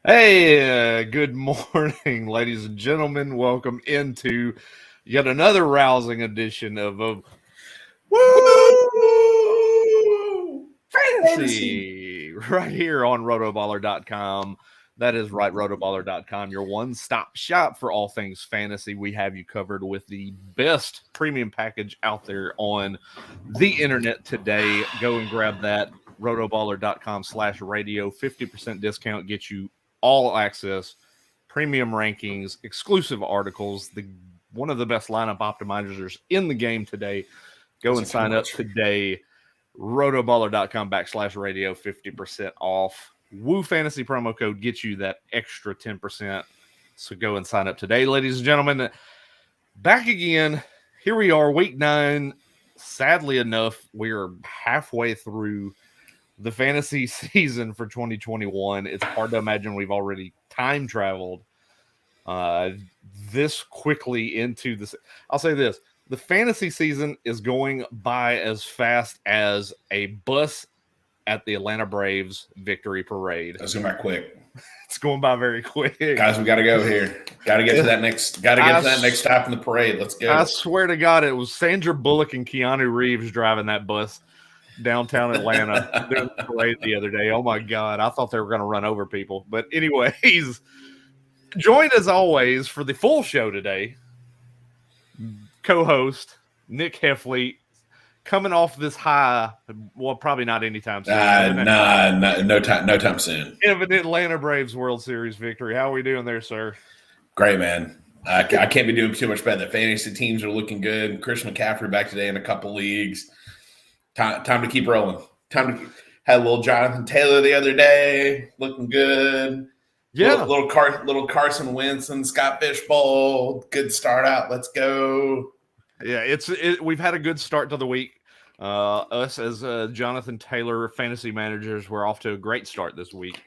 Hey, good morning, ladies and gentlemen. Welcome into yet another rousing edition of Woo! Fantasy. Fantasy right here on Rotoballer.com. That is right, Rotoballer.com, your one-stop shop for all things fantasy. We have you covered with the best premium package out there on the internet today. Go and grab that. Rotoballer.com/radio. 50% discount gets you all access, premium rankings, exclusive articles, one of the best lineup optimizers in the game today. Go and sign up today. Rotoballer.com/radio, 50% off. Woo Fantasy promo code gets you that extra 10%. So go and sign up today, ladies and gentlemen. Back again. Here we are, week 9. Sadly enough, we're halfway through the fantasy season for 2021. It's hard to imagine we've already time traveled this quickly into this. I'll say this: the fantasy season is going by as fast as a bus at the Atlanta Braves victory parade. That's going by quick. It's going by very quick, guys. We got to go here. Got to get to that next. Got to get to that next stop in the parade. Let's go. I swear to God, it was Sandra Bullock and Keanu Reeves driving that bus downtown Atlanta during the parade the other day. Oh my God, I thought they were going to run over people. But anyways, joined as always for the full show today, co-host Nick Heffley, coming off this high. Well, probably not anytime soon. No time soon. Of an Atlanta Braves World Series victory. How are we doing there, sir? Great, man. I can't be doing too much better. The fantasy teams are looking good. Christian McCaffrey back today in a couple leagues. Time to keep rolling. Had a little Jonathan Taylor the other day, looking good. Yeah, little Carson Wentz and Scott Fishbowl. Good start out. Let's go. Yeah, we've had a good start to the week. Us as Jonathan Taylor fantasy managers, we're off to a great start this week.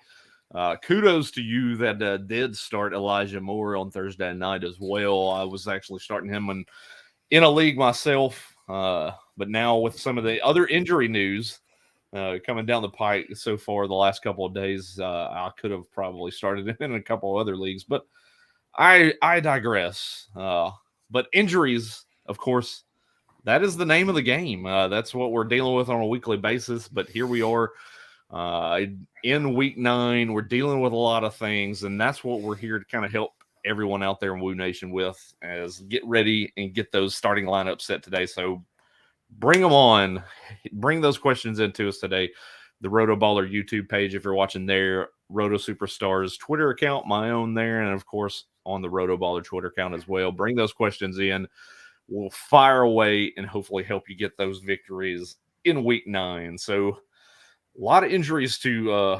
Kudos to you that did start Elijah Moore on Thursday night as well. I was actually starting him in a league myself, but now with some of the other injury news coming down the pike so far the last couple of days, I could have probably started him in a couple of other leagues, but I digress. But injuries, of course, that is the name of the game. That's what we're dealing with on a weekly basis. But here we are in week 9. We're dealing with a lot of things, and that's what we're here to kind of help everyone out there in Woo Nation with, as get ready and get those starting lineups set today. So bring them on. Bring those questions into us today. The Rotoballer YouTube page, if you're watching there, Roto Superstars Twitter account, my own there, and of course on the Rotoballer Twitter account as well. Bring those questions in. We'll fire away and hopefully help you get those victories in week 9. So a lot of injuries to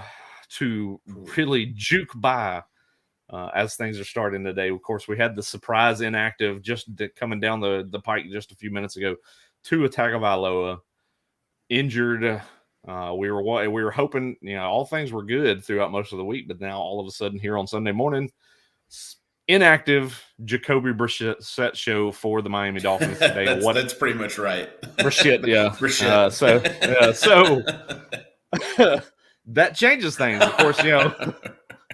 really juke by as things are starting today. Of course, we had the surprise inactive just coming down the pike just a few minutes ago. Tua Tagovailoa injured. We were hoping, all things were good throughout most of the week, but now all of a sudden here on Sunday morning, inactive Jacoby Brissett show for the Miami Dolphins today. That's pretty much right. Brissett, yeah. Brissett. So that changes things. Of course,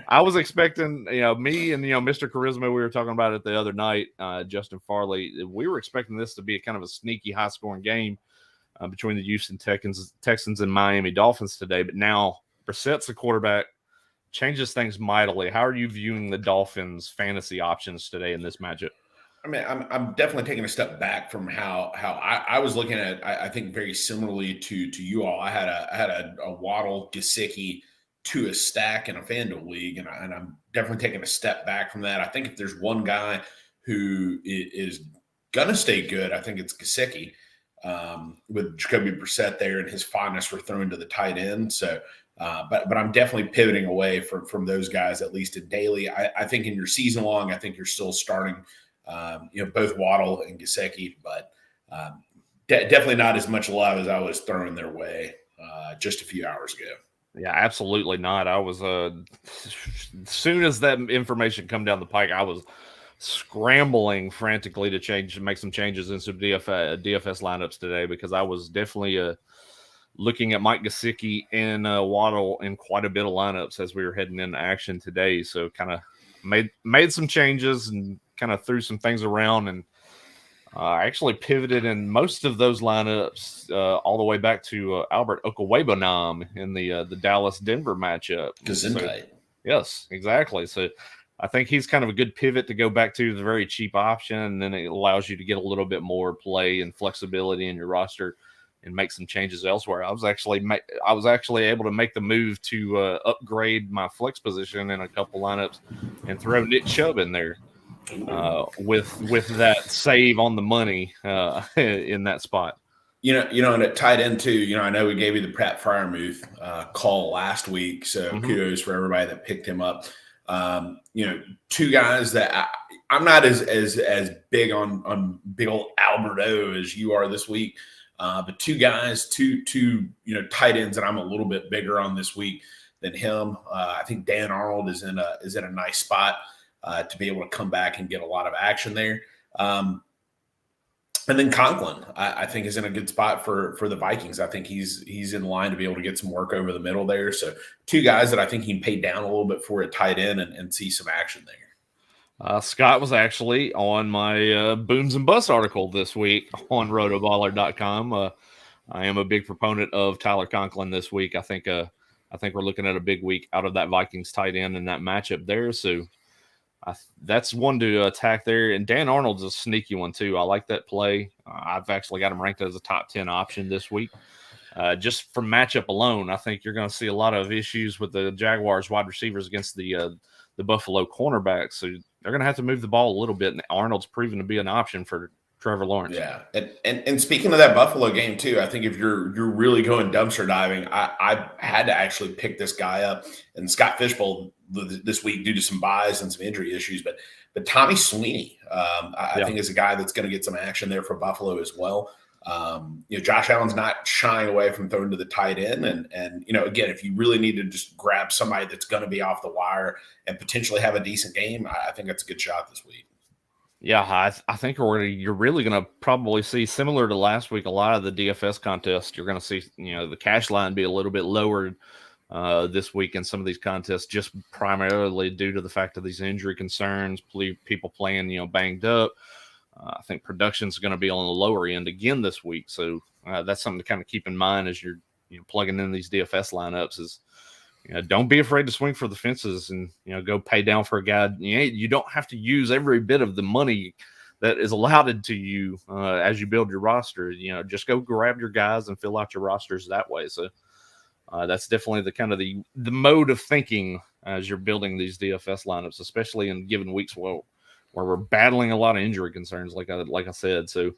I was expecting, me and, Mr. Charisma, we were talking about it the other night, Justin Farley, we were expecting this to be a kind of a sneaky high-scoring game between the Houston Texans and Miami Dolphins today. But now Brissett's the quarterback. Changes things mightily. How are you viewing the Dolphins' fantasy options today in this matchup? I mean, I'm definitely taking a step back from how I was looking at it. I think very similarly to you all. I had a Waddle, Gesicki to a stack in a FanDuel league, and I'm definitely taking a step back from that. I think if there's one guy who is gonna stay good, I think it's Gesicki, with Jacoby Brissett there and his fondness for throwing to the tight end. So. But I'm definitely pivoting away from those guys, at least in daily. I think in your season long, I think you're still starting, both Waddle and Gesicki, but definitely not as much love as I was throwing their way just a few hours ago. Yeah, absolutely not. I was as soon as that information come down the pike, I was scrambling frantically to make some changes in some DFS lineups today, because I was definitely looking at Mike Gesicki and Waddle in quite a bit of lineups as we were heading into action today. So kind of made some changes and kind of threw some things around, and I actually pivoted in most of those lineups all the way back to Albert Okwuegbunam in the Dallas-Denver matchup. So, yes, exactly. So I think he's kind of a good pivot to go back to, the very cheap option, and then it allows you to get a little bit more play and flexibility in your roster and make some changes elsewhere. I was actually able to make the move to upgrade my flex position in a couple lineups and throw Nick Chubb in there with that save on the money in that spot. And at tight end too. I know we gave you the Pratt Fryermuth call last week, so kudos for everybody that picked him up. Two guys that I'm not as big on big old Alberto as you are this week. But two guys, two tight ends that I'm a little bit bigger on this week than him. I think Dan Arnold is in a nice spot to be able to come back and get a lot of action there. And then Conklin, I think, is in a good spot for the Vikings. I think he's in line to be able to get some work over the middle there. So two guys that I think he can pay down a little bit for at tight end and see some action there. Scott was actually on my Booms and Busts article this week on rotoballer.com. I am a big proponent of Tyler Conklin this week. I think we're looking at a big week out of that Vikings tight end in that matchup there. So that's one to attack there. And Dan Arnold's a sneaky one too. I like that play. I've actually got him ranked as a top 10 option this week. Just from matchup alone, I think you're going to see a lot of issues with the Jaguars wide receivers against the Buffalo cornerbacks. So they're going to have to move the ball a little bit, and Arnold's proven to be an option for Trevor Lawrence. Yeah, and speaking of that Buffalo game too, I think if you're really going dumpster diving, I had to actually pick this guy up, and Scott Fishbowl this week due to some buys and some injury issues, but Tommy Sweeney, I think is a guy that's going to get some action there for Buffalo as well. Josh Allen's not shying away from throwing to the tight end. And again, if you really need to just grab somebody that's going to be off the wire and potentially have a decent game, I think that's a good shot this week. Yeah, I think you're really going to probably see, similar to last week, a lot of the DFS contests. You're going to see, the cash line be a little bit lowered this week in some of these contests, just primarily due to the fact of these injury concerns, people playing, banged up. I think production is going to be on the lower end again this week. So that's something to kind of keep in mind as you're plugging in these DFS lineups is, don't be afraid to swing for the fences and, go pay down for a guy. You don't have to use every bit of the money that is allotted to you as you build your roster. Just go grab your guys and fill out your rosters that way. So that's definitely the kind of the mode of thinking as you're building these DFS lineups, especially in given weeks where we're battling a lot of injury concerns, like I said. So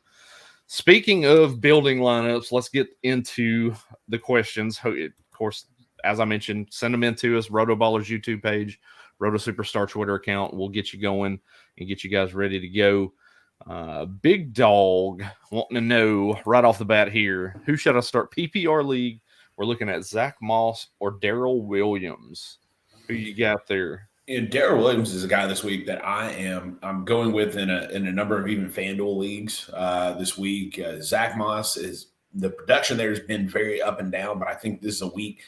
speaking of building lineups, let's get into the questions. Of course, as I mentioned, send them in to us, Rotoballer's YouTube page, Roto Superstar Twitter account. We'll get you going and get you guys ready to go. Big Dog wanting to know right off the bat here, who should I start PPR league? We're looking at Zach Moss or Darrell Williams. Who you got there? Darrell Williams is a guy this week that I'm going with in a number of even FanDuel leagues this week. Zach Moss, the production there has been very up and down, but I think this is a week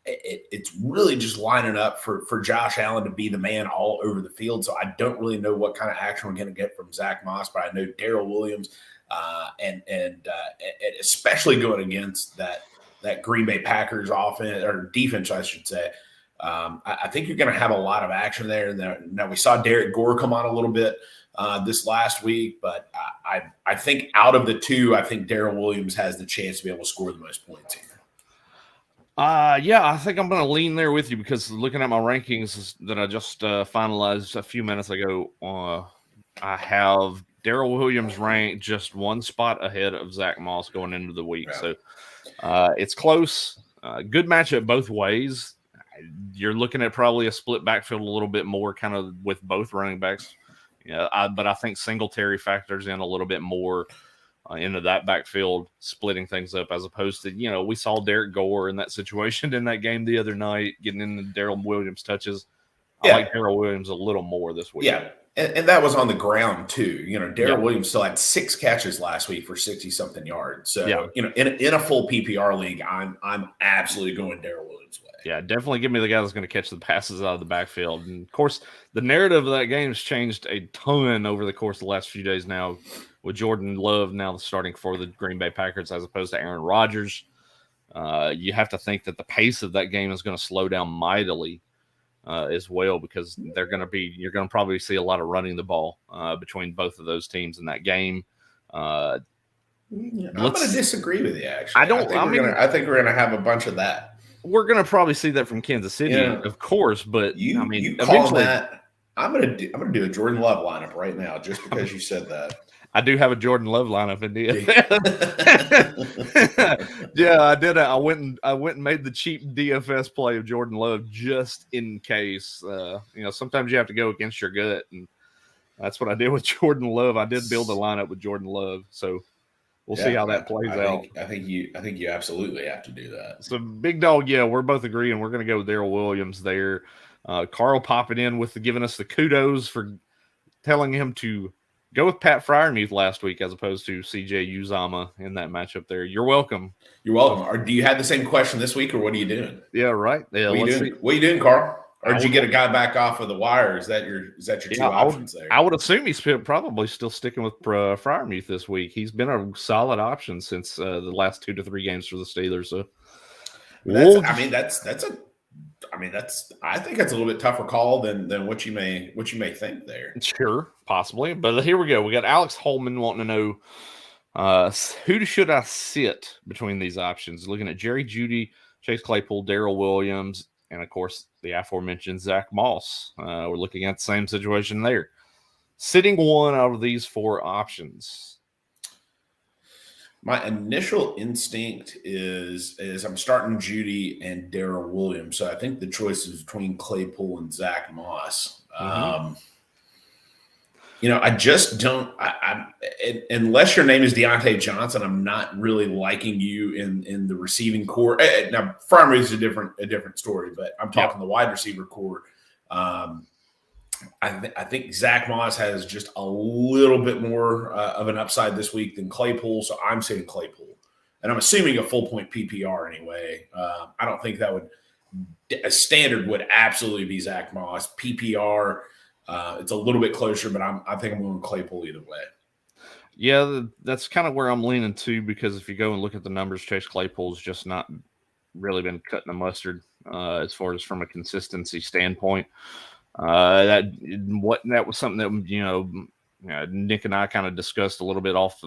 it's really just lining up for Josh Allen to be the man all over the field. So I don't really know what kind of action we're going to get from Zach Moss, but I know Darrell Williams and especially going against that Green Bay Packers offense or defense, I should say. I think you're going to have a lot of action there. Now we saw Derek Gore come on a little bit this last week, but I think out of the two, I think Darrell Williams has the chance to be able to score the most points here. Yeah, I think I'm going to lean there with you because looking at my rankings that I just finalized a few minutes ago, I have Darrell Williams ranked just one spot ahead of Zach Moss going into the week. Yeah. So it's close. Good matchup both ways. You're looking at probably a split backfield a little bit more kind of with both running backs. But I think Singletary factors in a little bit more into that backfield, splitting things up as opposed to, we saw Derek Gore in that situation in that game the other night, getting into Darrell Williams touches. I like Darrell Williams a little more this week. Yeah. And that was on the ground too. Darrell Yeah. Williams still had 6 catches last week for 60-something yards. So, Yeah. In a full PPR league, I'm absolutely going Darrell Williams' way. Yeah, definitely give me the guy that's going to catch the passes out of the backfield. And of course, the narrative of that game has changed a ton over the course of the last few days now, with Jordan Love now starting for the Green Bay Packers as opposed to Aaron Rodgers. You have to think that the pace of that game is going to slow down mightily as well, because you're going to probably see a lot of running the ball between both of those teams in that game. I'm going to disagree with you. Actually, I think we're gonna have a bunch of that. We're going to probably see that from Kansas City, of course. But you call eventually, that. I'm gonna do a Jordan Love lineup right now just because you said that. I do have a Jordan Love lineup in DFS. Yeah, I did. I went and made the cheap DFS play of Jordan Love just in case. Sometimes you have to go against your gut, and that's what I did with Jordan Love. I did build a lineup with Jordan Love, so we'll see how that plays out. I think you absolutely have to do that. So, big dog, yeah, we're both agreeing. We're going to go with Darrell Williams there. Carl popping in giving us the kudos for telling him to go with Pat Fryermuth last week as opposed to CJ Uzama in that matchup there. You're welcome. You're welcome. Or do you have the same question this week, or what are you doing? Yeah, right. Yeah, what are you doing, Carl? Or did you get a guy back off of the wire? Is that your two options there? I would assume he's probably still sticking with Fryermuth this week. He's been a solid option since the last 2 to 3 games for the Steelers. So, I think that's a little bit tougher call than what you may think there. Sure, possibly. But here we go. We got Alex Holman wanting to know who should I sit between these options? Looking at Jerry Jeudy, Chase Claypool, Darrell Williams, and of course the aforementioned Zach Moss. We're looking at the same situation there. Sitting one out of these 4 options. My initial instinct is I'm starting Jeudy and Darrell Williams. So I think the choice is between Claypool and Zach Moss. Mm-hmm. I just don't. Unless your name is Deontay Johnson, I'm not really liking you in the receiving core. Now, Fryermuth is a different story, but I'm talking the wide receiver core. I think Zach Moss has just a little bit more of an upside this week than Claypool, so I'm saying Claypool. And I'm assuming a full point PPR anyway. I don't think that a standard would absolutely be Zach Moss. PPR, it's a little bit closer, but I think I'm going Claypool either way. Yeah, that's kind of where I'm leaning to, because if you go and look at the numbers, Chase Claypool's just not really been cutting the mustard as far as from a consistency standpoint. That was something that Nick and I kind of discussed a little bit off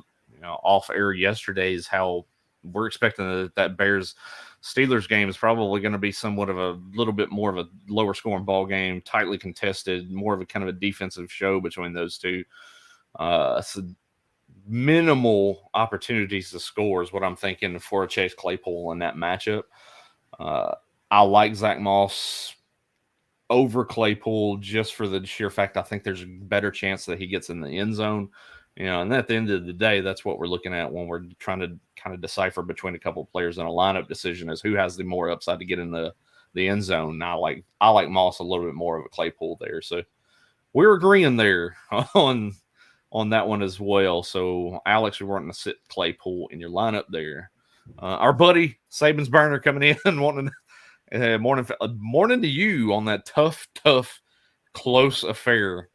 air yesterday, is how we're expecting that Bears Steelers game is probably going to be somewhat of a little bit more of a lower scoring ball game, tightly contested, more of a kind of a defensive show between those two. So minimal opportunities to score is what I'm thinking for a Chase Claypool in that matchup. I like Zach Moss over Claypool just for the sheer fact I think there's a better chance that he gets in the end zone. And at the end of the day, that's what we're looking at when we're trying to kind of decipher between a couple of players in a lineup decision, is who has the more upside to get in the end zone. And I like Moss a little bit more of a Claypool there. So we're agreeing there on that one as well. So Alex, you're wanting to sit Claypool in your lineup there. Our buddy Saban's Burner coming in wanting morning to you on that tough, close affair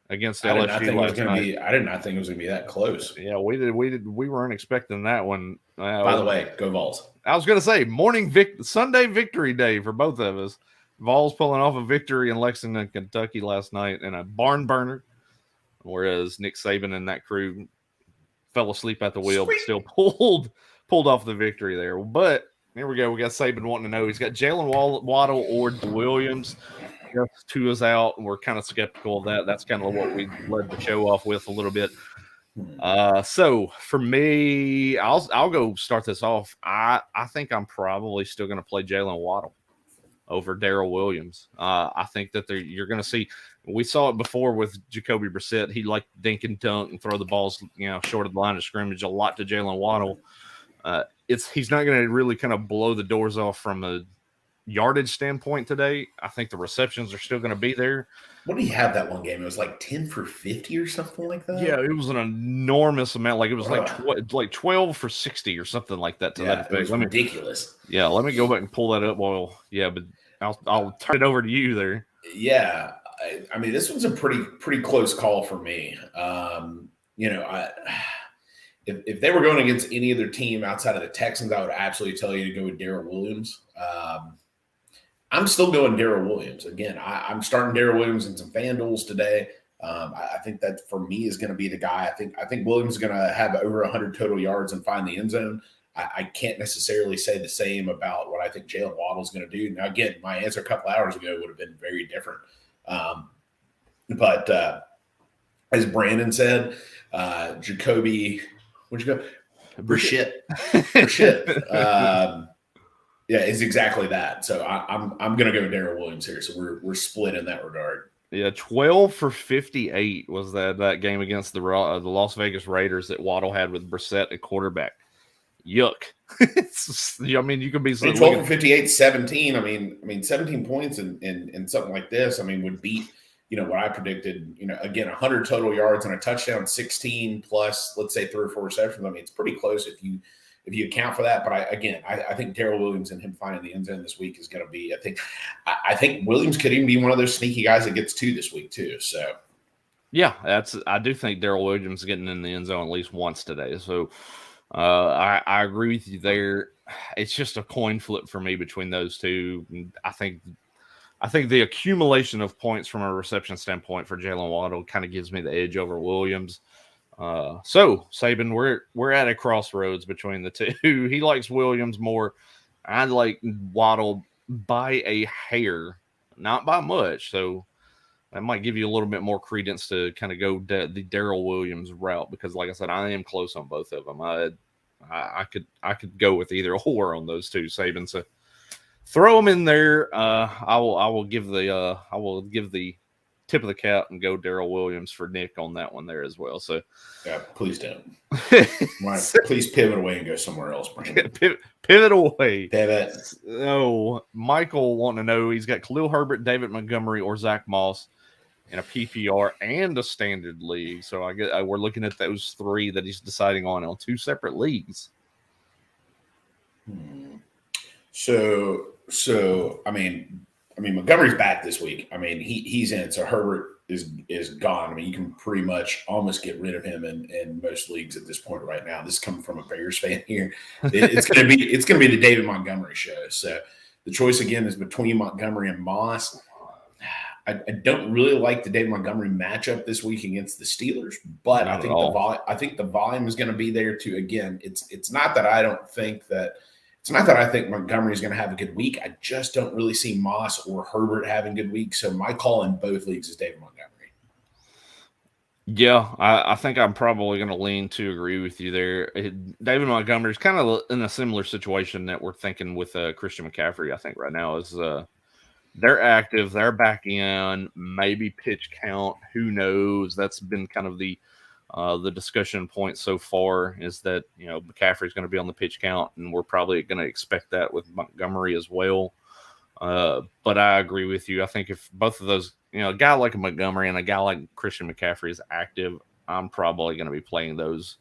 against LSU last night. I did not think it was going to be that close. Yeah, we did. We weren't expecting that one. By the way, go Vols. I was going to say Sunday victory day for both of us. Vols pulling off a victory in Lexington, Kentucky last night in a barn burner, whereas Nick Saban and that crew fell asleep at the wheel, but still pulled off the victory there. But here we go. We got Saban wanting to know. He's got Jalen Waddle or Williams. Just two is out, and we're kind of skeptical of that. That's kind of what we led the show off with a little bit. So for me, I'll go start this off. I think I'm probably still going to play Jalen Waddle over Darrell Williams. I think that you're going to see. We saw it before with Jacoby Brissett. He liked dink and dunk and throw the balls, short of the line of scrimmage a lot to Jalen Waddle. He's not going to really kind of blow the doors off from a yardage standpoint today. I think the receptions are still going to be there. What did he have that one game? It was like 10 for 50 or something like that. Yeah, it was an enormous amount. Like it was like 12 for 60 or something like that. To that effect. It was ridiculous. Let me go back and pull that up. Well, yeah, but I'll turn it over to you there. Yeah, I mean, this one's a pretty close call for me. If they were going against any other team outside of the Texans, I would absolutely tell you to go with Darrell Williams. I'm still going Darrell Williams. Again, I'm starting Darrell Williams in some FanDuels today. I think that for me is going to be the guy. I think Williams is going to have over 100 total yards and find the end zone. I can't necessarily say the same about what I think Jalen Waddle is going to do. Now, again, my answer a couple hours ago would have been very different. But as Brandon said, Jacoby, what'd you go? Brissett. Yeah, it's exactly that. So I'm going to go Darrell Williams here. So we're split in that regard. Yeah, 12 for 58 was that game against the Las Vegas Raiders that Waddle had with Brissett at quarterback. Yuck. I mean, you could be 12 for 58, 17. I mean, 17 points in something like this, I mean, would beat, what I predicted, again, 100 total yards and a touchdown, 16 plus, let's say 3 or 4 receptions. I mean, it's pretty close if you account for that. But I think Darrell Williams and him finding the end zone this week is going to be, I think Williams could even be one of those sneaky guys that gets 2 this week too. So. Yeah, I do think Darrell Williams is getting in the end zone at least once today. So I agree with you there. It's just a coin flip for me between those two. I think the accumulation of points from a reception standpoint for Jalen Waddle kind of gives me the edge over Williams. So Saban, we're at a crossroads between the two. He likes Williams more. I like Waddle by a hair, not by much. So that might give you a little bit more credence to kind of go the Darrell Williams route, because, like I said, I am close on both of them. I could go with either or on those two, Saban. So throw them in there. I will give the tip of the cap and go Darrell Williams for Nick on that one there as well. So yeah, please don't. Please pivot away and go somewhere else, Brandon. Pivot away. Pivot. Oh, Michael wanting to know, he's got Khalil Herbert, David Montgomery, or Zach Moss in a PPR and a standard league. So I get we're looking at those 3 that he's deciding on 2 separate leagues. So I mean Montgomery's back this week. I mean he's in. So Herbert is gone. I mean, you can pretty much almost get rid of him in most leagues at this point right now. This is coming from a Bears fan here. It's gonna be the David Montgomery show. So the choice again is between Montgomery and Moss. I don't really like the David Montgomery matchup this week against the Steelers, but I think the volume is going to be there too. Again, it's not that I think Montgomery is going to have a good week. I just don't really see Moss or Herbert having good weeks. So my call in both leagues is David Montgomery. Yeah, I think I'm probably going to lean to agree with you there. David Montgomery is kind of in a similar situation that we're thinking with Christian McCaffrey, I think, right now is they're active. They're back in. Maybe pitch count. Who knows? That's been kind of the discussion point so far, is that McCaffrey's going to be on the pitch count, and we're probably going to expect that with Montgomery as well. But I agree with you. I think if both of those, a guy like Montgomery and a guy like Christian McCaffrey is active, I'm probably going to be playing those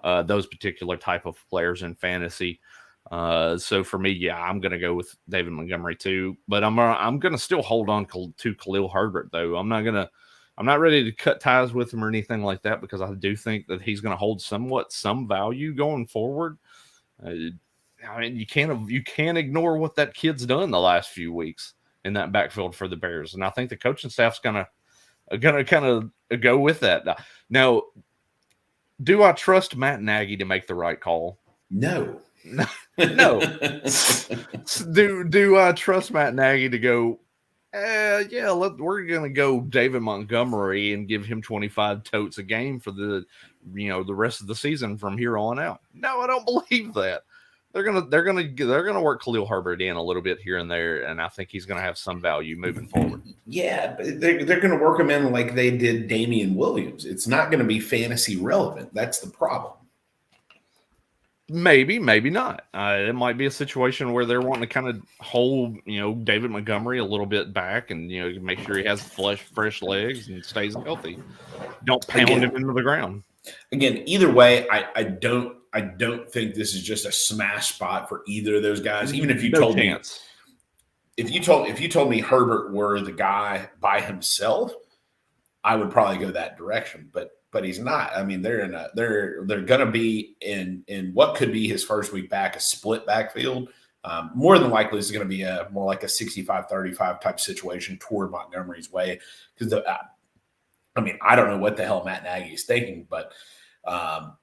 particular type of players in fantasy. So for me, yeah, I'm going to go with David Montgomery too, but I'm going to still hold on to Khalil Herbert though. I'm not ready to cut ties with him or anything like that, because I do think that he's going to hold some value going forward. I mean, you can't ignore what that kid's done the last few weeks in that backfield for the Bears, and I think the coaching staff's gonna kind of go with that. Now, do I trust Matt Nagy to make the right call? No. No. Do I trust Matt Nagy to go, yeah, we're going to go David Montgomery and give him 25 totes a game for the rest of the season from here on out? No, I don't believe that. They're gonna work Khalil Herbert in a little bit here and there, and I think he's going to have some value moving forward. Yeah, but they're going to work him in like they did Damian Williams. It's not going to be fantasy relevant. That's the problem. Maybe, maybe not. It might be a situation where they're wanting to kind of hold, David Montgomery a little bit back and, make sure he has fresh legs and stays healthy. Don't pound him into the ground. Again, either way, I don't think this is just a smash spot for either of those guys. Even if you told me, if you told me Herbert were the guy by himself, I would probably go that direction. But he's not. I mean, they're going to be in what could be his first week back, a split backfield. More than likely, it's going to be more like a 65-35 type situation toward Montgomery's way. Because I don't know what the hell Matt Nagy is thinking, but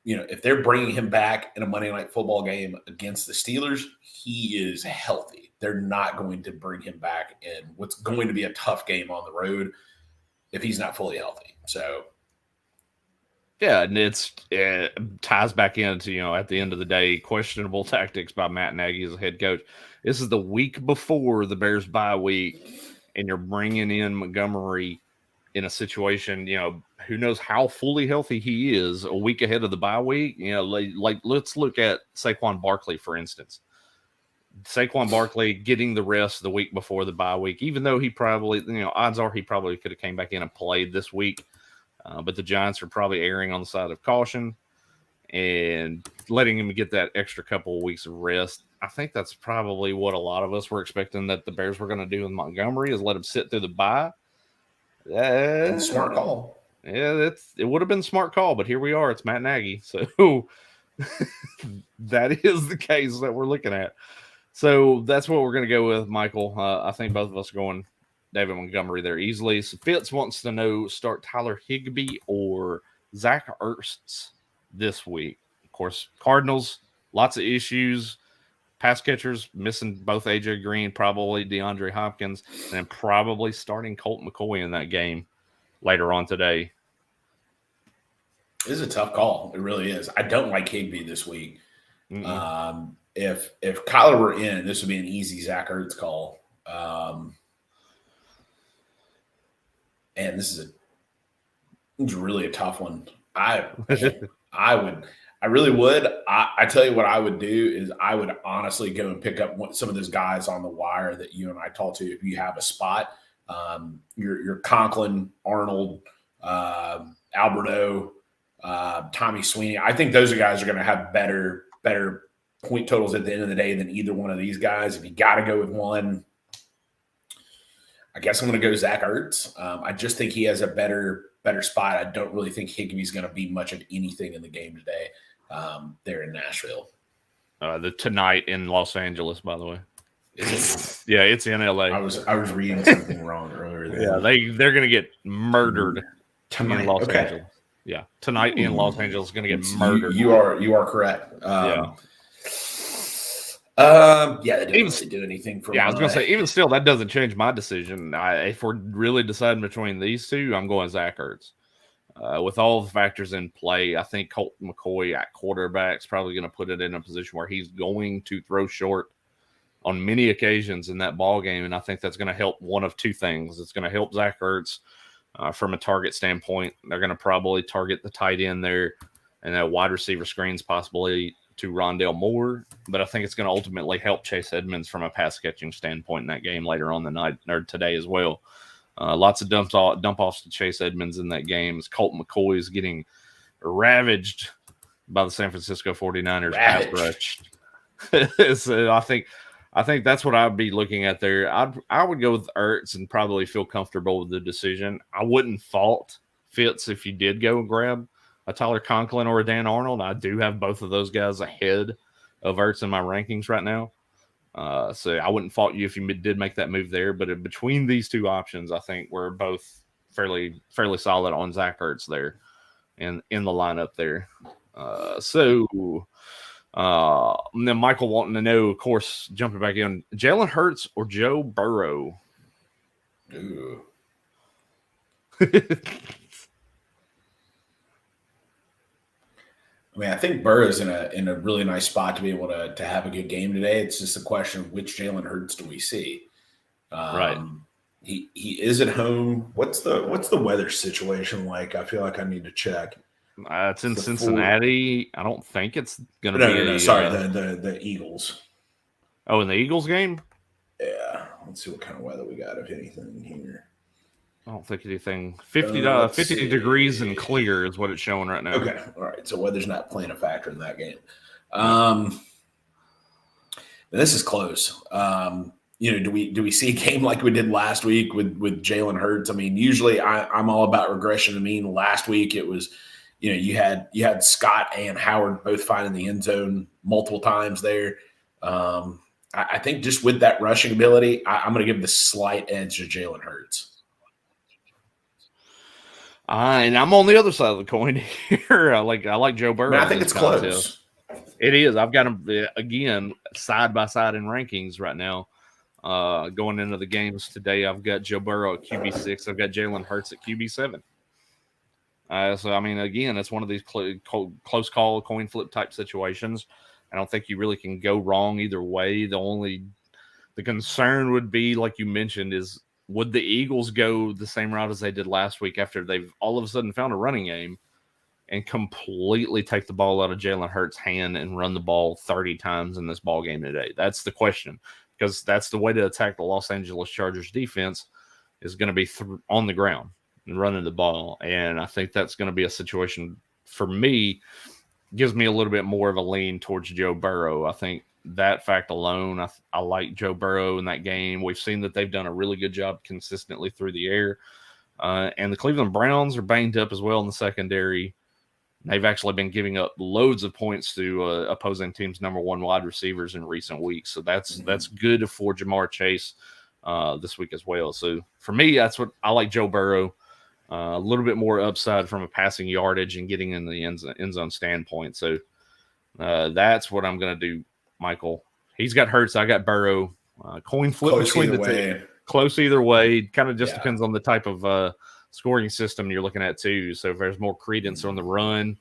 if they're bringing him back in a Monday Night Football game against the Steelers, he is healthy. They're not going to bring him back in what's going to be a tough game on the road if he's not fully healthy. So. Yeah, and it ties back into, at the end of the day, questionable tactics by Matt Nagy as a head coach. This is the week before the Bears bye week, and you're bringing in Montgomery in a situation, who knows how fully healthy he is a week ahead of the bye week. Like let's look at Saquon Barkley, for instance. Saquon Barkley getting the rest the week before the bye week, even though he probably, odds are he probably could have came back in and played this week. But the Giants are probably erring on the side of caution and letting him get that extra couple of weeks of rest. I think that's probably what a lot of us were expecting that the Bears were going to do with Montgomery, is let him sit through the bye. Smart call. Yeah, it would have been a smart call, but here we are. It's Matt Nagy. So that is the case that we're looking at. So that's what we're going to go with, Michael. I think both of us are going David Montgomery there easily. So Fitz wants to know, start Tyler Higbee or Zach Ertz this week. Of course, Cardinals, lots of issues. Pass catchers missing both AJ Green, probably DeAndre Hopkins, and probably starting Colt McCoy in that game later on today. This is a tough call. It really is. I don't like Higbee this week. If Kyler were in, this would be an easy Zach Ertz call. And this is really a tough one. I really would. I tell you what I would do is I would honestly go and pick up some of those guys on the wire that you and I talked to. If you have a spot, your Conklin, Arnold, Alberto, Tommy Sweeney. I think those guys are going to have better point totals at the end of the day than either one of these guys. If you got to go with one, I guess I'm going to go Zach Ertz. I just think he has a better spot. I don't really think Higbee's going to be much of anything in the game today there in Nashville. Tonight in Los Angeles, by the way. Yeah, it's in LA. I was reading something wrong earlier. Yeah, they're going to get murdered tonight in Los Angeles. Yeah, tonight in Los Angeles is going to get murdered. You are correct. They didn't really do anything for. Yeah, I was going to say, even still, that doesn't change my decision. If we're really deciding between these two, I'm going Zach Ertz. With all the factors in play, I think Colt McCoy at quarterback is probably going to put it in a position where he's going to throw short on many occasions in that ball game, and I think that's going to help one of two things. It's going to help Zach Ertz from a target standpoint. They're going to probably target the tight end there and that wide receiver screens possibly to Rondale Moore, but I think it's going to ultimately help Chase Edmonds from a pass catching standpoint in that game later on the night or today as well. Lots of dump offs to Chase Edmonds in that game as Colt McCoy is getting ravaged by the San Francisco 49ers pass rush. So I think that's what I'd be looking at there. I would go with Ertz and probably feel comfortable with the decision. I wouldn't fault Fitz if you did go and grab a Tyler Conklin or a Dan Arnold. I do have both of those guys ahead of Ertz in my rankings right now. So I wouldn't fault you if you did make that move there. But between these two options, I think we're both fairly solid on Zach Ertz there and in the lineup there. And then Michael wanting to know, of course, jumping back in, Jalen Hurts or Joe Burrow? Ooh. I mean, I think Burrow's in a really nice spot to be able to have a good game today. It's just a question of which Jalen Hurts do we see. Right. He is at home. What's the weather situation like? I feel like I need to check. It's in The Cincinnati. I don't think it's going to No, be no, no. a. Sorry, the Eagles. Oh, in the Eagles game? Yeah. Let's see what kind of weather we got, if anything, here. I don't think anything. 50 degrees and See. clear is what it's showing right now. Okay. All right. So weather's not playing a factor in that game. This is close. Do we see a game like we did last week with Jalen Hurts? I mean, usually I'm all about regression to mean. Last week it was, you had Scott and Howard both finding the end zone multiple times there. I think just with that rushing ability, I'm going to give the slight edge to Jalen Hurts. And I'm on the other side of the coin here. I like Joe Burrow. I think it's close. It is. I've got them again side by side in rankings right now. Going into the games today, I've got Joe Burrow at QB6. I've got Jalen Hurts at QB7. So I mean, again, it's one of these close call coin flip type situations. I don't think you really can go wrong either way. The concern would be, like you mentioned, is would the Eagles go the same route as they did last week after they've all of a sudden found a running game and completely take the ball out of Jalen Hurts' hand and run the ball 30 times in this ball game today? That's the question, because that's the way to attack the Los Angeles Chargers defense is going to be on the ground and running the ball. And I think that's going to be a situation for me, gives me a little bit more of a lean towards Joe Burrow. I think that fact alone, I like Joe Burrow in that game. We've seen that they've done a really good job consistently through the air. And the Cleveland Browns are banged up as well in the secondary. They've actually been giving up loads of points to opposing teams' number one wide receivers in recent weeks. So that's good for Jamar Chase this week as well. So for me, that's what I like Joe Burrow. A little bit more upside from a passing yardage and getting in the end zone standpoint. So that's what I'm going to do, Michael. He's got Hurts. I got Burrow. Coin flip Close between the two. Close either way. Kind of just depends on the type of scoring system you're looking at too. So if there's more credence on the run,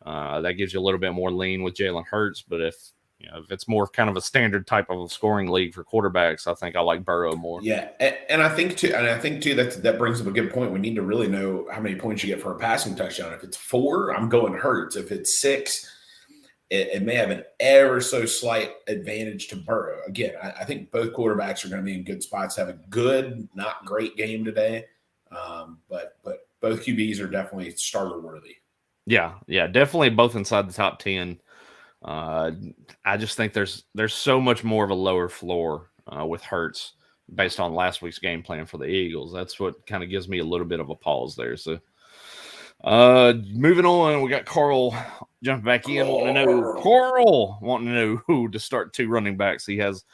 that gives you a little bit more lean with Jalen Hurts. But if it's more kind of a standard type of scoring league for quarterbacks, I think I like Burrow more. Yeah, and I think too that brings up a good point. We need to really know how many points you get for a passing touchdown. If it's 4, I'm going Hurts. If it's 6, it may have an ever so slight advantage to Burrow. Again, I think both quarterbacks are going to be in good spots to have a good, not great game today. But both QBs are definitely starter worthy. Yeah, definitely both inside the top 10. I just think there's so much more of a lower floor with Hurts based on last week's game plan for the Eagles. That's what kind of gives me a little bit of a pause there. So moving on, we got Carl jumping back in, wanting to know who to start 2 running backs. He has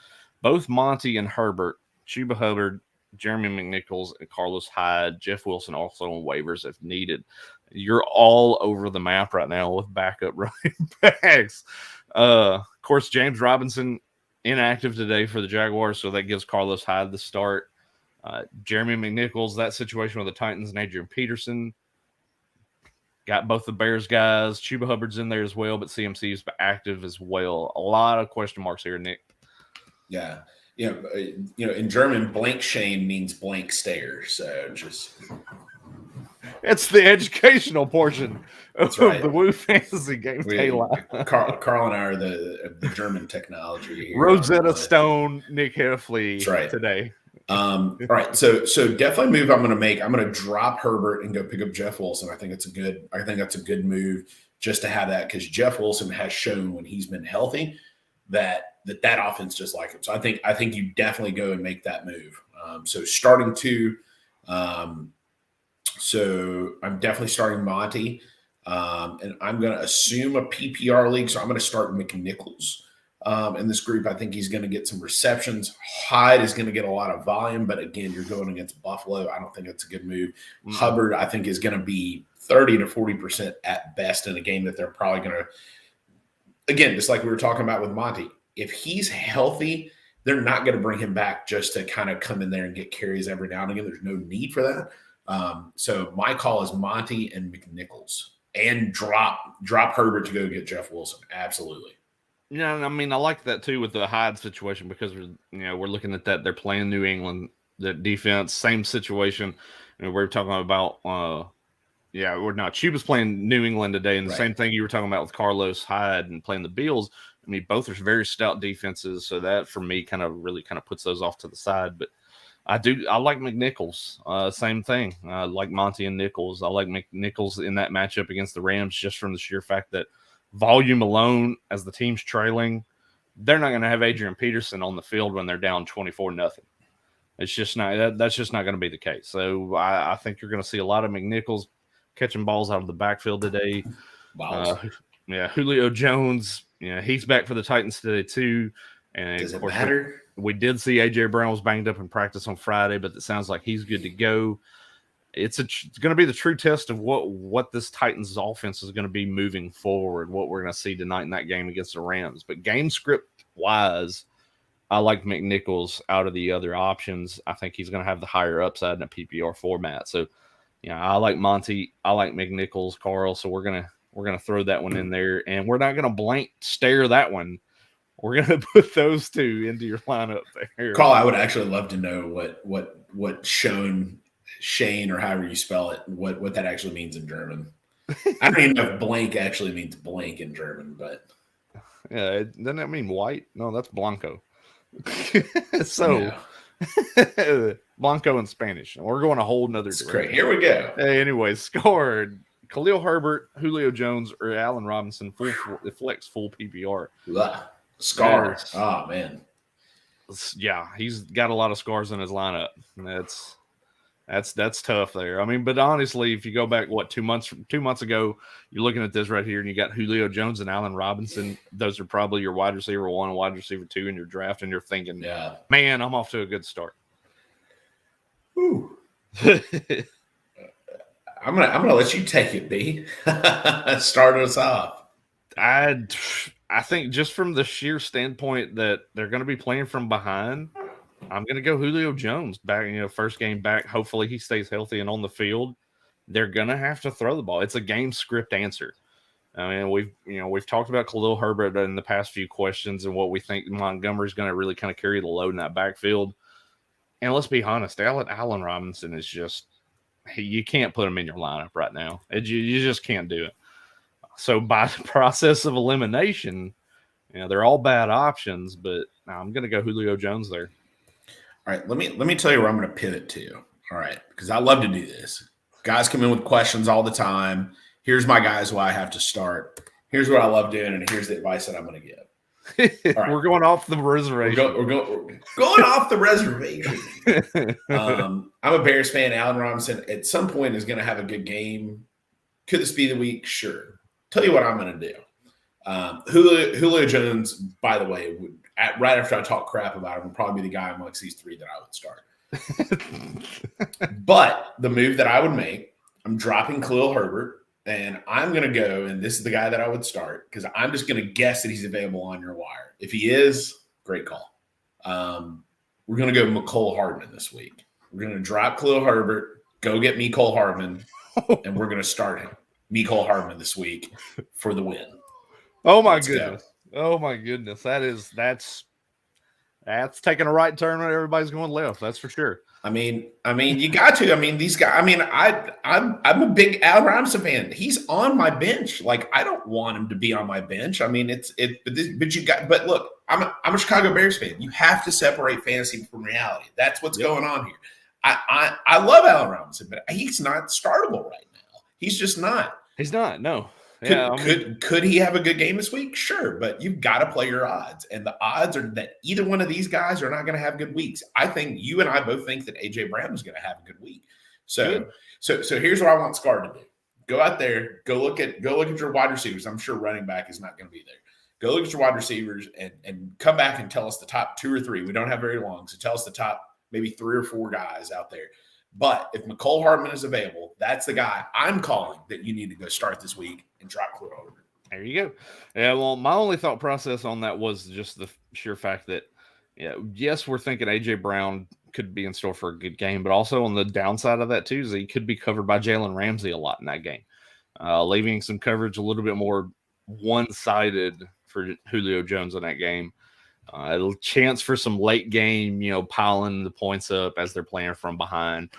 both Monty and Herbert, Chuba Hubbard, Jeremy McNichols, and Carlos Hyde. Jeff Wilson also on waivers if needed. You're all over the map right now with backup running backs. Of course, James Robinson inactive today for the Jaguars, so that gives Carlos Hyde the start. Jeremy McNichols, that situation with the Titans and Adrian Peterson. Got both the Bears guys. Chuba Hubbard's in there as well, but CMC is active as well. A lot of question marks here, Nick. Yeah. In German, blank shame means blank stare. So just... It's the educational portion of the Woo Fantasy Game. Carl and I are the German technology here. Rosetta Stone, Nick Heffley today. All right. So definitely move I'm going to make. I'm going to drop Herbert and go pick up Jeff Wilson. I think that's a good move just to have that, because Jeff Wilson has shown when he's been healthy that offense just like him. So I think you definitely go and make that move. So starting 2. So I'm definitely starting Monty, and I'm going to assume a PPR league. So I'm going to start McNichols in this group. I think he's going to get some receptions. Hyde is going to get a lot of volume, but again, you're going against Buffalo. I don't think that's a good move. Mm-hmm. Hubbard, I think, is going to be 30 to 40% at best in a game that they're probably going to, again, just like we were talking about with Monty, if he's healthy, they're not going to bring him back just to kind of come in there and get carries every now and again. There's no need for that. So my call is Monty and McNichols, and drop Herbert to go get Jeff Wilson. Absolutely. Yeah, I mean, I like that too with the Hyde situation, because we're looking at that. They're playing New England, the defense, same situation. We're talking about Yeah, or not. Chuba's playing New England today, and the Right. same thing you were talking about with Carlos Hyde and playing the Bills. I mean, both are very stout defenses, so that for me really puts those off to the side. But I like McNichols. Same thing. I like Monty and Nichols. I like McNichols in that matchup against the Rams just from the sheer fact that volume alone, as the team's trailing, they're not going to have Adrian Peterson on the field when they're down 24-0. It's just not that's just not going to be the case. So I think you're going to see a lot of McNichols catching balls out of the backfield today. Yeah, Julio Jones, he's back for the Titans today too. And does it matter? We did see AJ Brown was banged up in practice on Friday, but it sounds like he's good to go. It's going to be the true test of what this Titans offense is going to be moving forward, what we're going to see tonight in that game against the Rams. But game script wise, I like McNichols out of the other options. I think he's going to have the higher upside in a PPR format. So, I like Monty. I like McNichols, Carl. So we're gonna throw that one in there, and we're not gonna blank stare that one. We're gonna put those two into your lineup there. Carl, I would actually love to know what Shane or however you spell it, what that actually means in German. I don't even know if blank actually means blank in German, but yeah, doesn't that mean white? No, that's blanco. So blanco in Spanish. We're going a whole nother direction. Great. Here we go. Hey, anyway, scored Khalil Herbert, Julio Jones, or Allen Robinson full PPR. Ugh. Scars. Oh man. Yeah, he's got a lot of scars in his lineup. That's tough there. I mean, but honestly, if you go back 2 months ago, you're looking at this right here, and you got Julio Jones and Allen Robinson. Those are probably your wide receiver 1 and wide receiver 2 in your draft, and you're thinking, man, I'm off to a good start. Ooh. I'm gonna let you take it, B. Start us off. I think just from the sheer standpoint that they're going to be playing from behind, I'm going to go Julio Jones back. First game back. Hopefully he stays healthy and on the field. They're going to have to throw the ball. It's a game script answer. I mean, we've talked about Khalil Herbert in the past few questions and what we think Montgomery's going to really kind of carry the load in that backfield. And let's be honest, Allen Robinson is just you can't put him in your lineup right now. You just can't do it. So by the process of elimination, they're all bad options, but I'm going to go Julio Jones there. All right, let me tell you where I'm going to pivot to. All right, because I love to do this. Guys come in with questions all the time. Here's my guys why I have to start. Here's what I love doing, and here's the advice that I'm going to give. All right. We're going off the reservation. We're going off the reservation. I'm a Bears fan. Allen Robinson at some point is going to have a good game. Could this be the week? Sure. Tell you what I'm going to do. Julio Jones, by the way, right after I talk crap about him, would probably be the guy amongst these three that I would start. But the move that I would make, I'm dropping Khalil Herbert, and I'm going to go, and this is the guy that I would start because I'm just going to guess that he's available on your wire. If he is, great call. We're going to go Mecole Hardman this week. We're going to drop Khalil Herbert, go get Mecole Hardman, and we're going to start him. Mecole Hardman this week for the win. Oh my goodness. Oh my goodness. That's taking a right turn when everybody's going left. That's for sure. I mean, you got to. I mean, these guys. I mean, I'm a big Allen Robinson fan. He's on my bench. Like, I don't want him to be on my bench. I mean, but look, I'm a Chicago Bears fan. You have to separate fantasy from reality. That's what's going on here. I love Allen Robinson, but he's not startable right now. He's just not. He's not. No. Could he have a good game this week? Sure, but you've got to play your odds, and the odds are that either one of these guys are not going to have good weeks. I think you and I both think that AJ Brown is going to have a good week. So here's what I want Scar to do: go out there, go look at your wide receivers. I'm sure running back is not going to be there. Go look at your wide receivers and come back and tell us the top 2 or 3. We don't have very long, so tell us the top maybe 3 or 4 guys out there. But if Mecole Hardman is available, that's the guy I'm calling that you need to go start this week and drop Khalil Herbert. There you go. Yeah, well, my only thought process on that was just the sheer fact that, yes, we're thinking AJ Brown could be in store for a good game, but also on the downside of that too is he could be covered by Jalen Ramsey a lot in that game, leaving some coverage a little bit more one-sided for Julio Jones in that game. A chance for some late game, piling the points up as they're playing from behind.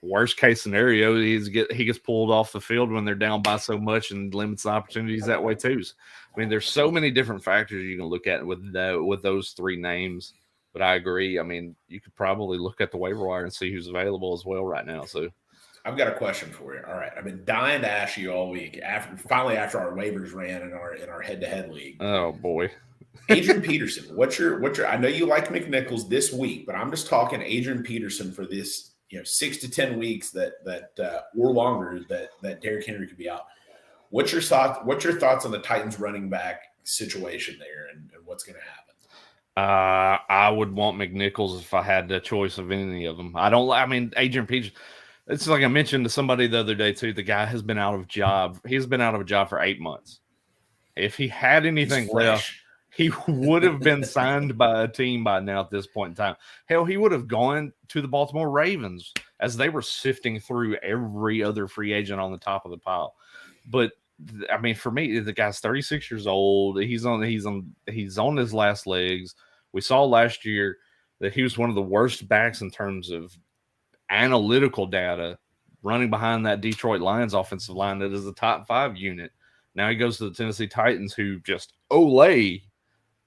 Worst case scenario, he gets pulled off the field when they're down by so much and limits the opportunities that way too. So, I mean, there's so many different factors you can look at with those three names. But I agree. I mean, you could probably look at the waiver wire and see who's available as well right now. So I've got a question for you. All right, I've been dying to ask you all week. After our waivers ran in our head-to-head league. Oh boy. Adrian Peterson, what's your? I know you like McNichols this week, but I'm just talking Adrian Peterson for this 6 to 10 weeks that or longer that Derrick Henry could be out. What's your thoughts on the Titans running back situation there and what's going to happen? I would want McNichols if I had the choice of any of them. Adrian Peterson. It's like I mentioned to somebody the other day too. The guy has been out of job. He's been out of a job for 8 months. If he had anything left, he would have been signed by a team by now at this point in time. Hell, he would have gone to the Baltimore Ravens as they were sifting through every other free agent on the top of the pile. But I mean, for me, the guy's 36 years old. He's on his last legs. We saw last year that he was one of the worst backs in terms of analytical data running behind that Detroit Lions offensive line that is the top 5 unit. Now he goes to the Tennessee Titans, who just olay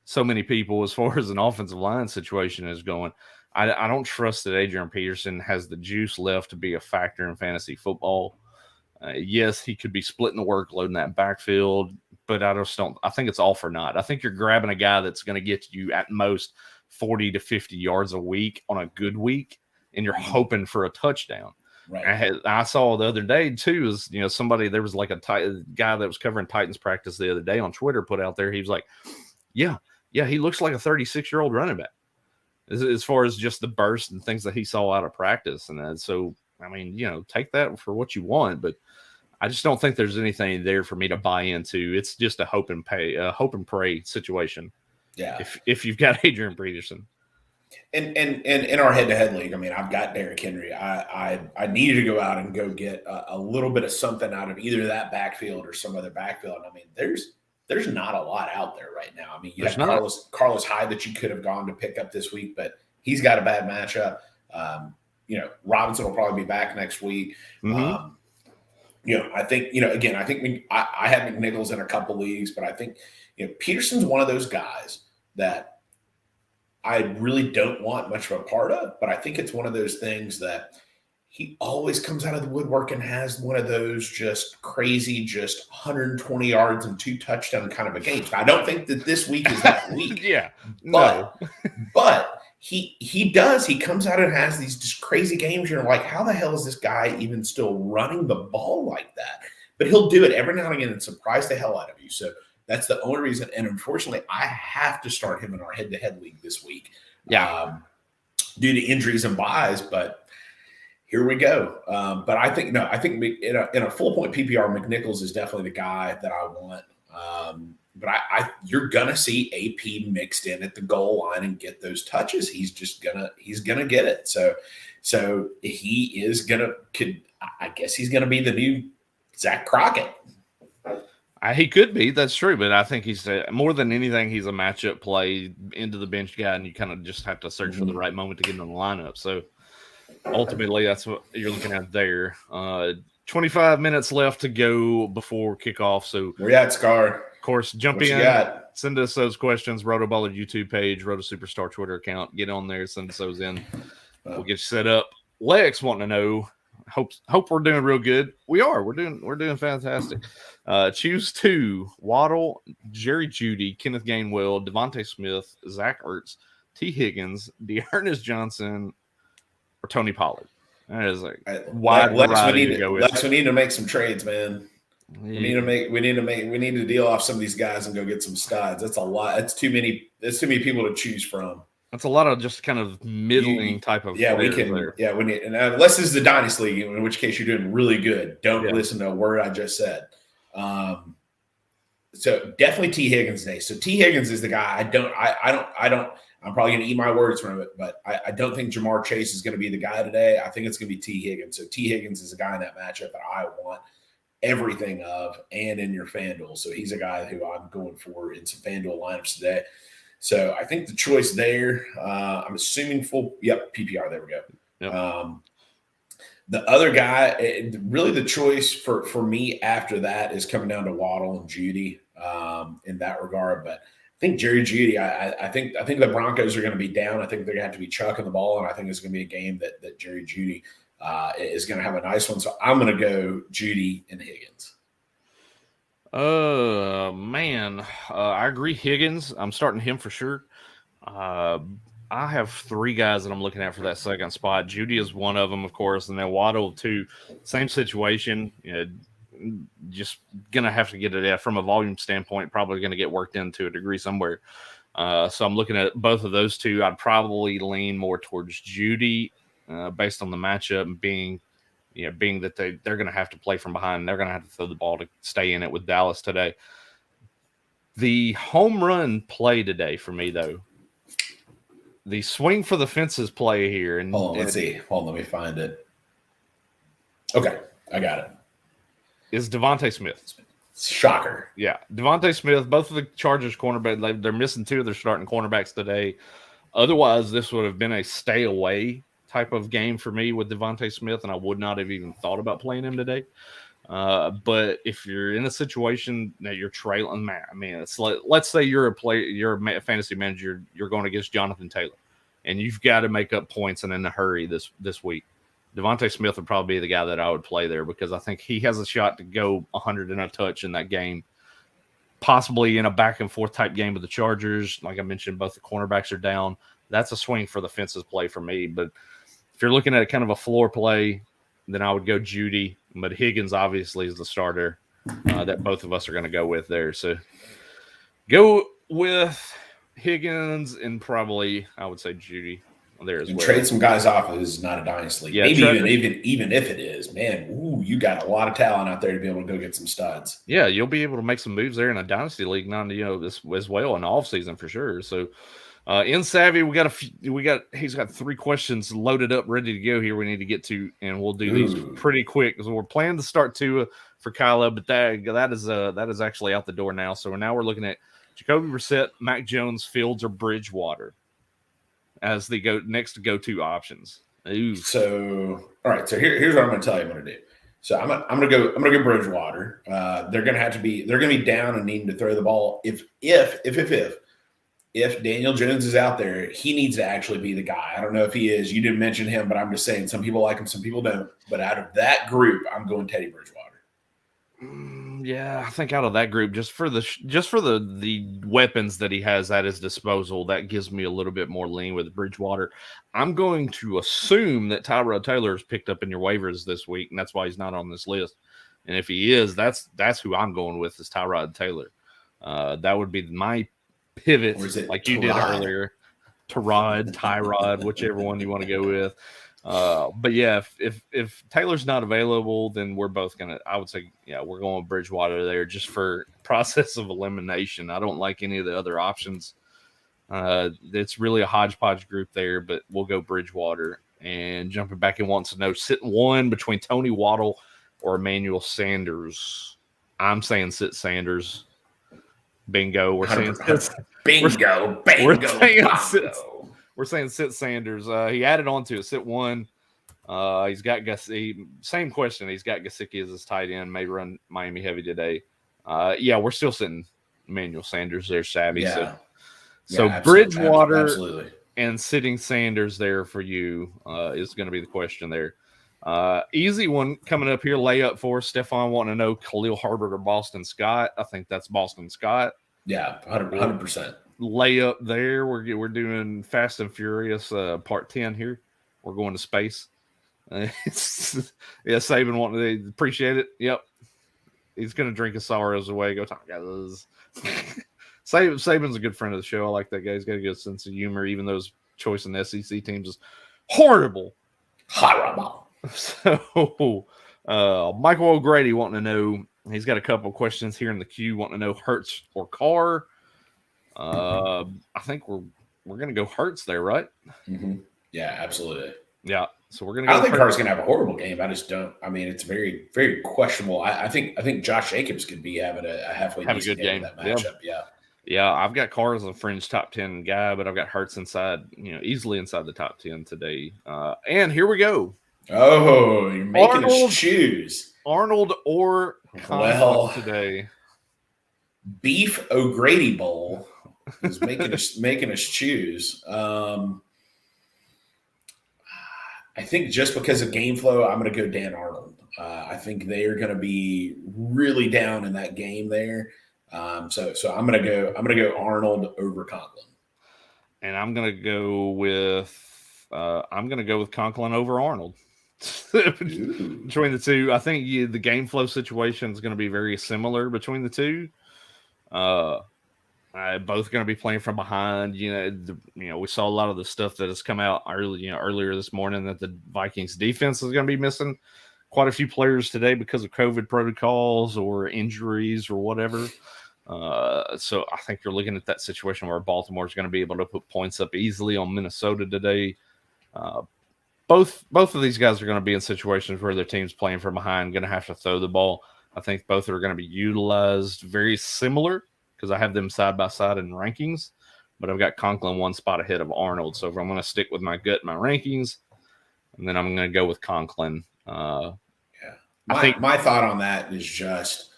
so many people as far as an offensive line situation is going. I don't trust that Adrian Peterson has the juice left to be a factor in fantasy football. Yes, he could be splitting the workload in that backfield, but I think it's all for naught. I think you're grabbing a guy that's going to get you at most 40 to 50 yards a week on a good week, and you're hoping for a touchdown. Right. I saw the other day too, is somebody, there was like a guy that was covering Titans practice the other day on Twitter put out there. He was like, yeah, he looks like a 36-year-old running back as far as just the burst and things that he saw out of practice. And so, I mean, take that for what you want, but I just don't think there's anything there for me to buy into. It's just a hope and pray situation. Yeah. If you've got Adrian Peterson. And in our head-to-head league, I mean, I've got Derrick Henry. I needed to go out and go get a little bit of something out of either that backfield or some other backfield. I mean, there's not a lot out there right now. I mean, you have Carlos Hyde that you could have gone to pick up this week, but he's got a bad matchup. Robinson will probably be back next week. Mm-hmm. I think, again, I had McNichols in a couple leagues, but I think, Peterson's one of those guys that I really don't want much of a part of, but I think it's one of those things that he always comes out of the woodwork and has one of those just crazy, just 120 yards and 2 touchdown kind of a game. I don't think that this week is that week. Yeah, but he does. He comes out and has these just crazy games. You're like, how the hell is this guy even still running the ball like that? But he'll do it every now and again and surprise the hell out of you. So that's the only reason. And unfortunately, I have to start him in our head-to-head league this week. Yeah. Due to injuries and buys, but here we go. But I think in a full point PPR, McNichols is definitely the guy that I want. But you're gonna see AP mixed in at the goal line and get those touches. He's gonna get it. So he is I guess he's gonna be the new Zach Crockett. He could be. That's true. But I think he's more than anything, he's a matchup play into the bench guy, and you kind of just have to search for the right moment to get in the lineup. So ultimately, that's what you're looking at there. 25 minutes left to go before kickoff. So where you at, Scar? Of course, jump in. Send us those questions. Rotoballer YouTube page, Roto Superstar Twitter account. Get on there. Send us those in. We'll get you set up. Lex wanting to know. Hope we're doing real good. We are. We're doing fantastic. Choose 2: Waddle, Jerry Jeudy, Kenneth Gainwell, Devontae Smith, Zach Ertz, T. Higgins, Dearness Johnson, or Tony Pollard. That is like wide variety to go with. Lex, we need to make some trades, man. Yeah. We need to deal off some of these guys and go get some studs. That's a lot. That's too many people to choose from. That's a lot of just kind of middling type of. Yeah, we can. There. Yeah, we need, and unless this is the Dynasty League, in which case you're doing really good. Don't listen to a word I just said. So definitely T. Higgins today. So T. Higgins is the guy. I'm probably going to eat my words from it, but I don't think Jamar Chase is going to be the guy today. I think it's going to be T. Higgins. So T. Higgins is a guy in that matchup that I want everything of, and in your FanDuel. So he's a guy who I'm going for in some FanDuel lineups today. So I think the choice there, I'm assuming PPR. There we go. Yep. The other guy, really the choice for me after that is coming down to Waddle and Judy in that regard. But I think Jerry Judy, I think the Broncos are going to be down. I think they're going to have to be chucking the ball, and I think it's going to be a game that Jerry Judy is going to have a nice one. So I'm going to go Judy and Higgins. Man, I agree. Higgins, I'm starting him for sure. I have three guys that I'm looking at for that second spot. Judy is one of them, of course, and then Waddle too. Same situation. Just gonna have to get it from a volume standpoint. Probably gonna get worked into a degree somewhere. So I'm looking at both of those two. I'd probably lean more towards Judy, based on the matchup and being that they're going to have to play from behind. They're going to have to throw the ball to stay in it with Dallas today. The home run play today for me, though, the swing for the fences play here. And hold on, let's see. Hold on, let me find it. Okay, I got it. Is Devontae Smith. Shocker. Yeah, Devontae Smith, both of the Chargers cornerbacks, they're missing two of their starting cornerbacks today. Otherwise, this would have been a stay away type of game for me with Devontae Smith, and I would not have even thought about playing him today. But if you're in a situation that you're trailing, man, I mean, it's like, let's say you're a player, you're a fantasy manager, you're going against Jonathan Taylor, and you've got to make up points and in a hurry this week. Devontae Smith would probably be the guy that I would play there because I think he has a shot to go 100 and a touch in that game, possibly in a back and forth type game with the Chargers. Like I mentioned, both the cornerbacks are down. That's a swing for the fences play for me, but if you're looking at kind of a floor play, then I would go Judy, but Higgins obviously is the starter that both of us are going to go with there. So go with Higgins and probably I would say Judy there as well. Trade some guys off. This is not a dynasty league. Yeah, maybe even if it is, man, you got a lot of talent out there to be able to go get some studs. Yeah, you'll be able to make some moves there in a dynasty league, this as well in the off season for sure. So. In Savvy, he's got three questions loaded up, ready to go here. We need to get to, and we'll do these pretty quick because we're planning to start two for Kylo, but that is actually out the door now. So now we're looking at Jacoby Brissett, Mac Jones, Fields, or Bridgewater as the next go-to options. Ooh. So all right, so here's what I'm going to tell you I'm going to do. So I'm going to go Bridgewater. They're going to be down and needing to throw the ball. If Daniel Jones is out there, he needs to actually be the guy. I don't know if he is. You didn't mention him, but I'm just saying some people like him, some people don't. But out of that group, I'm going Teddy Bridgewater. Yeah, I think out of that group, just for the weapons that he has at his disposal, that gives me a little bit more lean with Bridgewater. I'm going to assume that Tyrod Taylor is picked up in your waivers this week, and that's why he's not on this list. And if he is, that's who I'm going with is Tyrod Taylor. That would be my pivot, like you did earlier, Tyrod, whichever one you want to go with. But yeah, if Taylor's not available, then we're both I would say, yeah, we're going with Bridgewater there just for process of elimination. I don't like any of the other options. It's really a hodgepodge group there, but we'll go Bridgewater. And jumping back in wants to know, sitting one between Tony Waddle or Emmanuel Sanders. I'm saying sit Sanders. Bingo. We're saying bingo. We're saying sit Sanders. He added on to it. Sit one. He's got same question. He's got Gesicki as his tight end. May run Miami heavy today. Yeah, we're still sitting Emmanuel Sanders there, Savvy. Yeah. So Bridgewater and sitting Sanders there for you is going to be the question there. Easy one coming up here. Layup for Stefan wanting to know Khalil Herbert or Boston Scott. I think that's Boston Scott. Yeah, 100%. Layup there. We're doing Fast and Furious part 10 here. We're going to space. Yeah, Saban wanting to appreciate it. Yep. He's going to drink his sorrows away. Go talk, guys. Saban's a good friend of the show. I like that guy. He's got a good sense of humor, even though his choice in the SEC teams is horrible. So, Michael O'Grady wanting to know, he's got a couple of questions here in the queue, wanting to know Hurts or Carr. I think we're going to go Hurts there, right? Mm-hmm. Yeah, absolutely. Yeah, so we're going to go. I don't think Carr's going to have a horrible game. I just don't. I mean, it's very, very questionable. I think Josh Jacobs could be having a halfway decent game in that matchup. Yeah, I've got Carr as a fringe top 10 guy, but I've got Hurts inside, easily inside the top 10 today. And here we go. Oh, you're making us Arnold, choose. Arnold or Conklin Well, today. Beef O'Grady Bowl is making us choose. I think just because of game flow, I'm going to go Dan Arnold. I think they are going to be really down in that game there. So I'm going to go Arnold over Conklin. And I'm gonna go with Conklin over Arnold. Between the two, I think the game flow situation is going to be very similar between the two. Both going to be playing from behind. We saw a lot of the stuff that has come out earlier this morning that the Vikings defense is going to be missing quite a few players today because of COVID protocols or injuries or whatever. So I think you're looking at that situation where Baltimore is going to be able to put points up easily on Minnesota today. Both of these guys are going to be in situations where their team's playing from behind, going to have to throw the ball. I think both are going to be utilized very similar because I have them side by side in rankings, but I've got Conklin one spot ahead of Arnold. So if I'm going to stick with my gut, my rankings, and then I'm going to go with Conklin. My thought on that is just,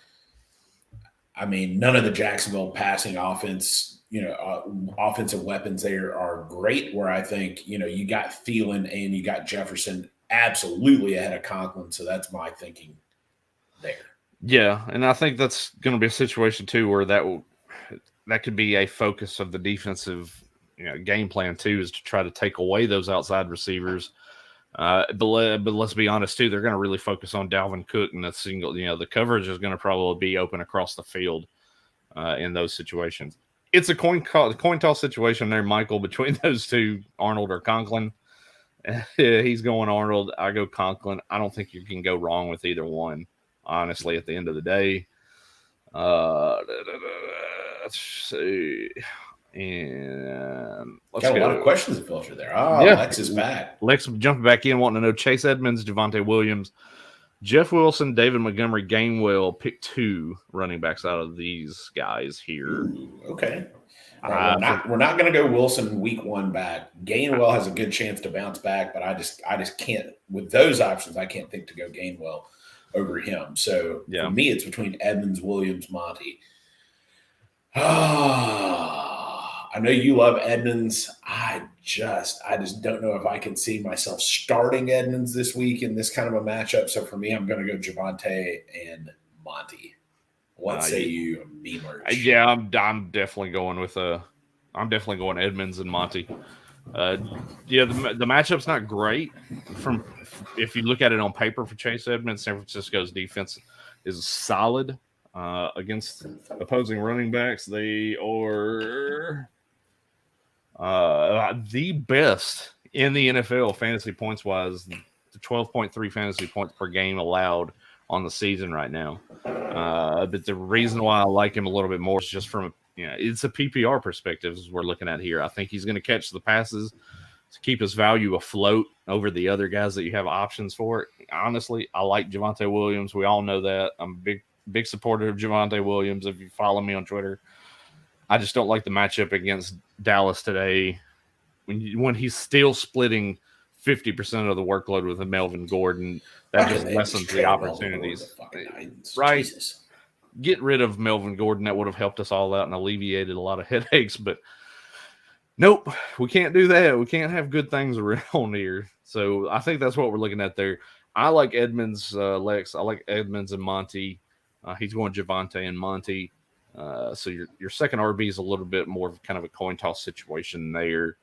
none of the Jacksonville passing offense, offensive weapons there are great. Where I think, you got Thielen and you got Jefferson absolutely ahead of Conklin. So that's my thinking there. Yeah, and I think that's going to be a situation too where that could be a focus of the defensive game plan too, is to try to take away those outside receivers. But let's be honest too, they're going to really focus on Dalvin Cook and the coverage is going to probably be open across the field in those situations. It's a coin toss situation there, Michael, between those two, Arnold or Conklin. He's going Arnold. I go Conklin. I don't think you can go wrong with either one, honestly, at the end of the day. Let's see. And let's got a go. lot of questions to filter there. Lex is back. Lex jumping back in, wanting to know Chase Edmonds, Javonte Williams, Jeff Wilson, David Montgomery, Gainwell. Pick 2 running backs out of these guys here. Ooh, okay. Right, we're not going to go Wilson week 1 back. Gainwell has a good chance to bounce back, but I just can't with those options. I can't think to go Gainwell over him. So for me, it's between Edmonds, Williams, Monty. I know you love Edmonds. I just don't know if I can see myself starting Edmonds this week in this kind of a matchup. So for me, I'm going to go Javonte and Monty. What say you, B-Merch? Yeah, I'm definitely going with I'm definitely going Edmonds and Monty. The matchup's not great if you look at it on paper for Chase Edmonds. San Francisco's defense is solid against opposing running backs. They are the best in the NFL fantasy points wise. The 12.3 fantasy points per game allowed on the season right now. But the reason why I like him a little bit more is just from it's a PPR perspective as we're looking at here. I think he's going to catch the passes to keep his value afloat over the other guys that you have options for. Honestly, I like Javonte Williams. We all know that. I'm a big supporter of Javonte Williams. If you follow me on Twitter, I just don't like the matchup against Dallas today when he's still splitting 50% of the workload with Melvin Gordon. That just lessens the opportunities. Right. Jesus. Get rid of Melvin Gordon. That would have helped us all out and alleviated a lot of headaches. But nope, we can't do that. We can't have good things around here. So I think that's what we're looking at there. I like Edmonds, Lex. I like Edmonds and Monty. He's going Javonte and Monty. So your second RB is a little bit more of kind of a coin toss situation there.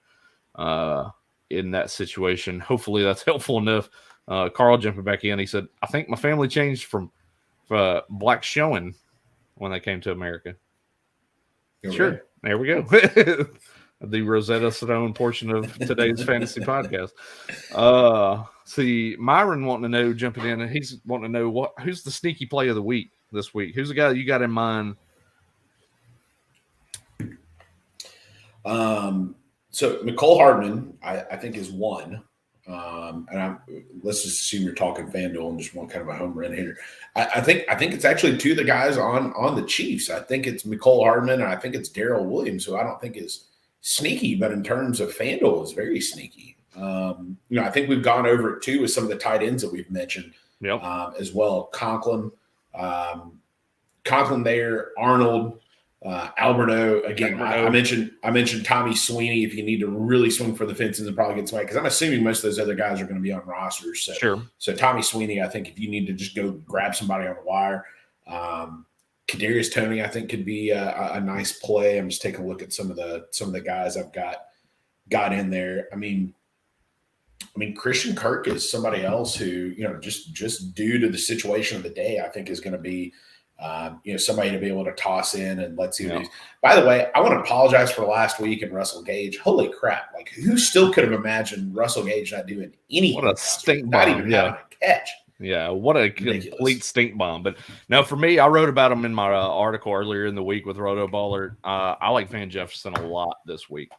In that situation, hopefully that's helpful enough. Carl jumping back in, he said, I think my family changed from black showing when they came to America. Sure. There we go. The Rosetta Stone portion of today's fantasy podcast. See, Myron wanting to know, jumping in, and he's wanting to know who's the sneaky play of the week this week. Who's the guy you got in mind? So Mecole Hardman, I think, is one. And let's just assume you're talking FanDuel and just want kind of a home run hitter. I think it's actually 2 of the guys on the Chiefs. I think it's Mecole Hardman and I think it's Darrell Williams, who I don't think is sneaky, but in terms of FanDuel is very sneaky. I think we've gone over it too with some of the tight ends that we've mentioned as well. Conklin there, Arnold, Alberto. Again, I mentioned Tommy Sweeney. If you need to really swing for the fences and probably get somebody, because I'm assuming most of those other guys are going to be on rosters. So Tommy Sweeney, I think if you need to just go grab somebody on the wire. Kadarius Toney, I think, could be a nice play. I'm just taking a look at some of the guys I've got in there. I mean, Christian Kirk is somebody else who, just due to the situation of the day, I think is going to be, somebody to be able to toss in and let's see. By the way, I want to apologize for last week and Russell Gage. Holy crap! Like, who still could have imagined Russell Gage not doing anything? What a stink bomb! Not even having a catch. Yeah, what a complete stink bomb. But no, for me, I wrote about him in my article earlier in the week with Rotoballer. I like Van Jefferson a lot this week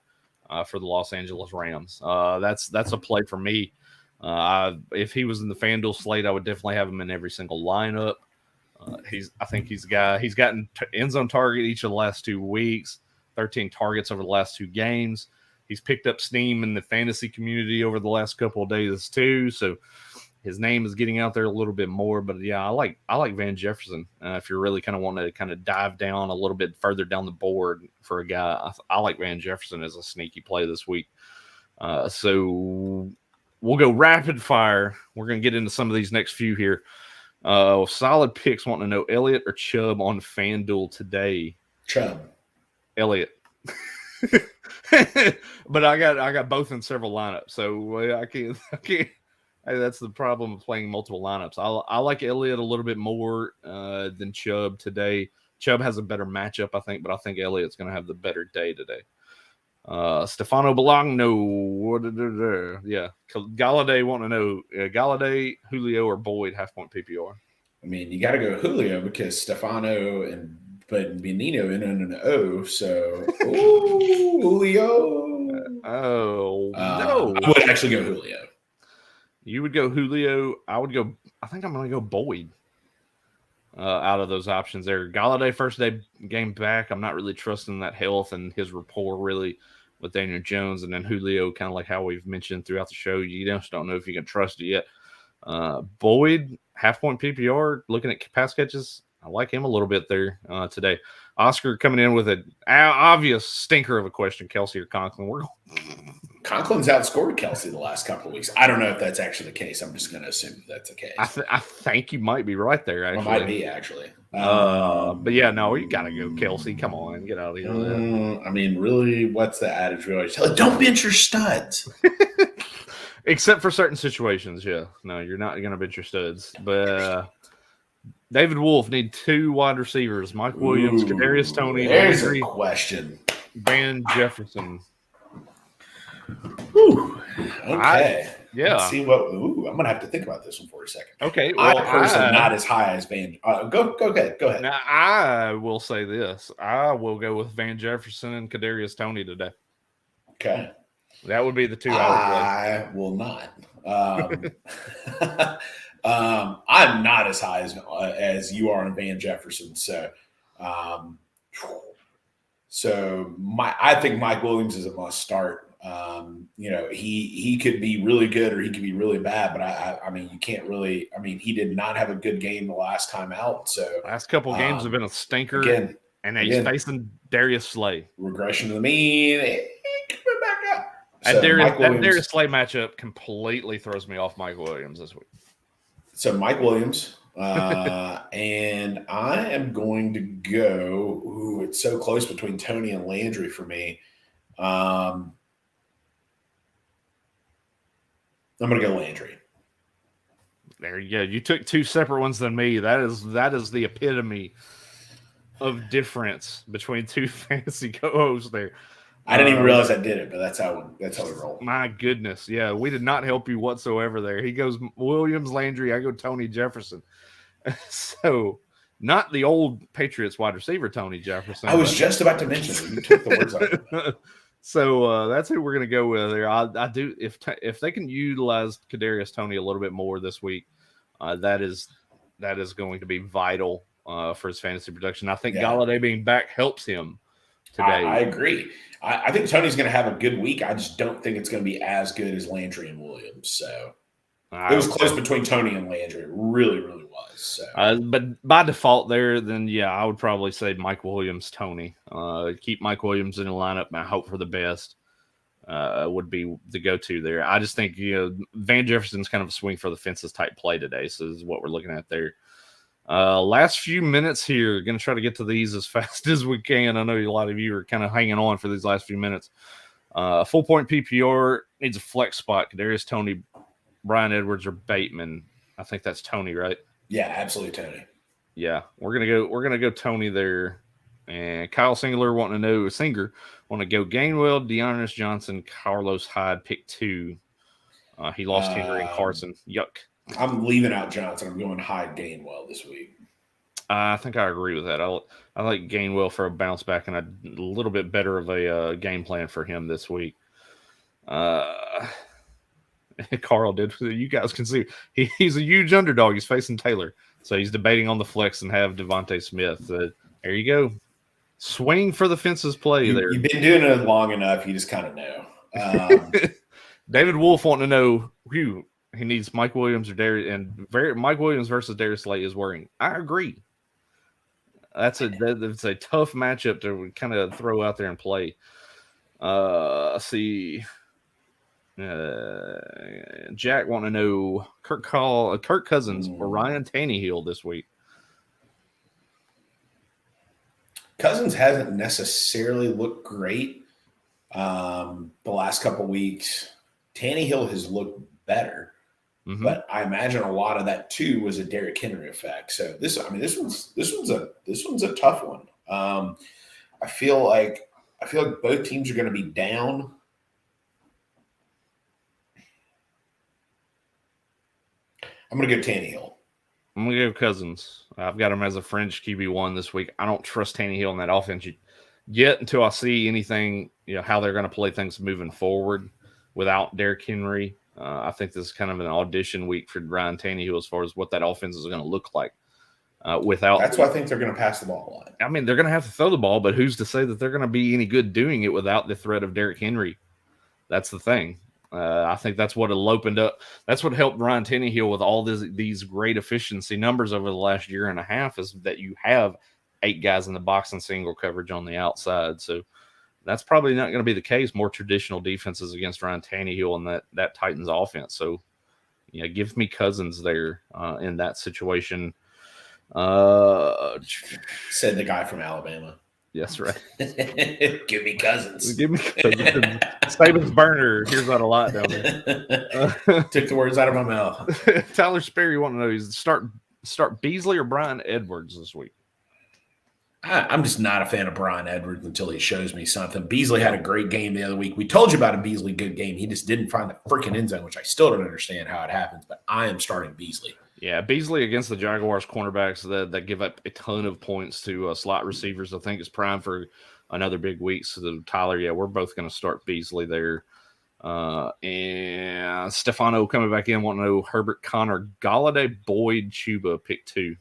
for the Los Angeles Rams. That's a play for me. If he was in the FanDuel slate, I would definitely have him in every single lineup. I think he's a guy. He's gotten end zone target each of the last 2 weeks, 13 targets over the last 2 games. He's picked up steam in the fantasy community over the last couple of days too. So his name is getting out there a little bit more. But yeah, I like Van Jefferson. If you're really kind of wanting to kind of dive down a little bit further down the board for a guy, I like Van Jefferson as a sneaky play this week. So we'll go rapid fire. We're going to get into some of these next few here. Solid picks wanting to know Elliott or Chubb on FanDuel today. Chubb. Elliott. But I got both in several lineups, so I can't. That's the problem of playing multiple lineups. I like Elliott a little bit more than Chubb today. Chubb has a better matchup, I think, but I think Elliott's going to have the better day today. Stefano Belagno. Yeah. Galladay want to know Galladay, Julio, or Boyd half-point PPR. I mean, you got to go Julio because Stefano and Benino in an O. So, Julio. No. I would actually go Julio. You would go Julio. I think I'm going to go Boyd out of those options there. Galladay, first day game back. I'm not really trusting that health and his rapport really with Daniel Jones. And then Julio, kind of like how we've mentioned throughout the show, you just don't know if you can trust it yet. Boyd, half-point PPR, looking at pass catches. I like him a little bit there today. Oscar coming in with an obvious stinker of a question, Kelsey or Conklin. Conklin's outscored Kelsey the last couple of weeks. I don't know if that's actually the case. I'm just going to assume that's the case. I think you might be right there, actually. Well, might be, actually. But yeah, no, you got to go Kelsey. Come on, get out of here. I mean, really, what's the adage we always tell? Don't bench your studs. Except for certain situations, yeah. No, you're not going to bench your studs. But David Wolf need 2 wide receivers. Mike Williams, Kadarius Toney. There's a question. Van Jefferson. Whew. Okay. Let's see what. I'm going to have to think about this one for a second. Okay. Well, I personally not as high as Van. Go ahead. Go ahead. Now, I will say this. I will go with Van Jefferson and Kadarius Toney today. Okay. That would be the 2 I will not. I'm not as high as you are on Van Jefferson. So, I think Mike Williams is a must start. He could be really good or he could be really bad, but I mean, you can't really. I mean, he did not have a good game the last time out. So last couple of games have been a stinker. Again, he's facing Darius Slay. Regression to the mean. Coming back up. So that Darius Slay matchup completely throws me off Mike Williams this week. So Mike Williams, and I am going to go. Ooh, it's so close between Toney and Landry for me. I'm going to go Landry. There you go. You took 2 separate ones than me. That is the epitome of difference between 2 fantasy co-hosts there. I didn't even realize I did it, but that's how we roll. My goodness. Yeah, we did not help you whatsoever there. He goes Williams, Landry. I go Tony Jefferson. So not the old Patriots wide receiver, Tony Jefferson. I was just about to mention it. You took the words out. So that's who we're going to go with there. I do if they can utilize Kadarius Toney a little bit more this week, that is going to be vital for his fantasy production. I think Galladay being back helps him today. I agree. I think Tony's going to have a good week. I just don't think it's going to be as good as Landry and Williams. So it was close between Tony and Landry. It really, really was. So. But by default there, then, yeah, I would probably say Mike Williams, Tony. Keep Mike Williams in the lineup and hope for the best would be the go-to there. I just think, Van Jefferson's kind of a swing for the fences type play today. So this is what we're looking at there. Last few minutes here. Going to try to get to these as fast as we can. I know a lot of you are kind of hanging on for these last few minutes. Full point PPR needs a flex spot. Kadarius Toney, Brian Edwards, or Bateman. I think that's Toney, right? Yeah, absolutely Toney. Yeah, we're gonna go Toney there. And Kyle Singer want to go Gainwell, Dearness Johnson, Carlos Hyde, pick 2. He lost Henry and Carson. Yuck. I'm leaving out Johnson. I'm going Hyde Gainwell this week. I think I agree with that. I like Gainwell for a bounce back and a little bit better of a game plan for him this week. Carl did. You guys can see he's a huge underdog. He's facing Taylor, so he's debating on the flex and have Devontae Smith. There you go. Swing for the fences play there. You've been doing it long enough. You just kind of know. David Wolf wanting to know who he needs Mike Williams or Darius, and Mike Williams versus Darius Slay is worrying. I agree. It's a tough matchup to kind of throw out there and play. Let's see. Jack want to know Kirk Cousins or Ryan Tannehill this week. Cousins hasn't necessarily looked great the last couple weeks. Tannehill has looked better. Mm-hmm. But I imagine a lot of that too was a Derrick Henry effect. So this one's a tough one. I feel like both teams are going to be down. I'm going to go Tannehill. I'm going to go Cousins. I've got him as a fringe QB1 this week. I don't trust Tannehill in that offense yet until I see anything, how they're going to play things moving forward without Derrick Henry. I think this is kind of an audition week for Ryan Tannehill as far as what that offense is going to look like. That's why I think they're going to pass the ball a lot. I mean, they're going to have to throw the ball, but who's to say that they're going to be any good doing it without the threat of Derrick Henry? That's the thing. I think that's what opened up. That's what helped Ryan Tannehill with all these great efficiency numbers over the last year and a half is that you have 8 guys in the box and single coverage on the outside. So that's probably not going to be the case. More traditional defenses against Ryan Tannehill and that Titans offense. So, give me Cousins there in that situation. Said the guy from Alabama. Yes, right. Give me Cousins. Give me Cousins. Saban's burner. Here's that a lot down there. Took the words out of my mouth. Tyler Sperry want to know: is start Beasley or Brian Edwards this week? I'm just not a fan of Brian Edwards until he shows me something. Beasley had a great game the other week. We told you about a Beasley good game. He just didn't find the freaking end zone, which I still don't understand how it happens. But I am starting Beasley. Yeah, Beasley against the Jaguars cornerbacks that give up a ton of points to slot receivers. I think is prime for another big week. So Tyler, yeah, we're both going to start Beasley there. And Stefano coming back in wanting to know Herbert, Connor, Galladay, Boyd, Chuba, pick 2.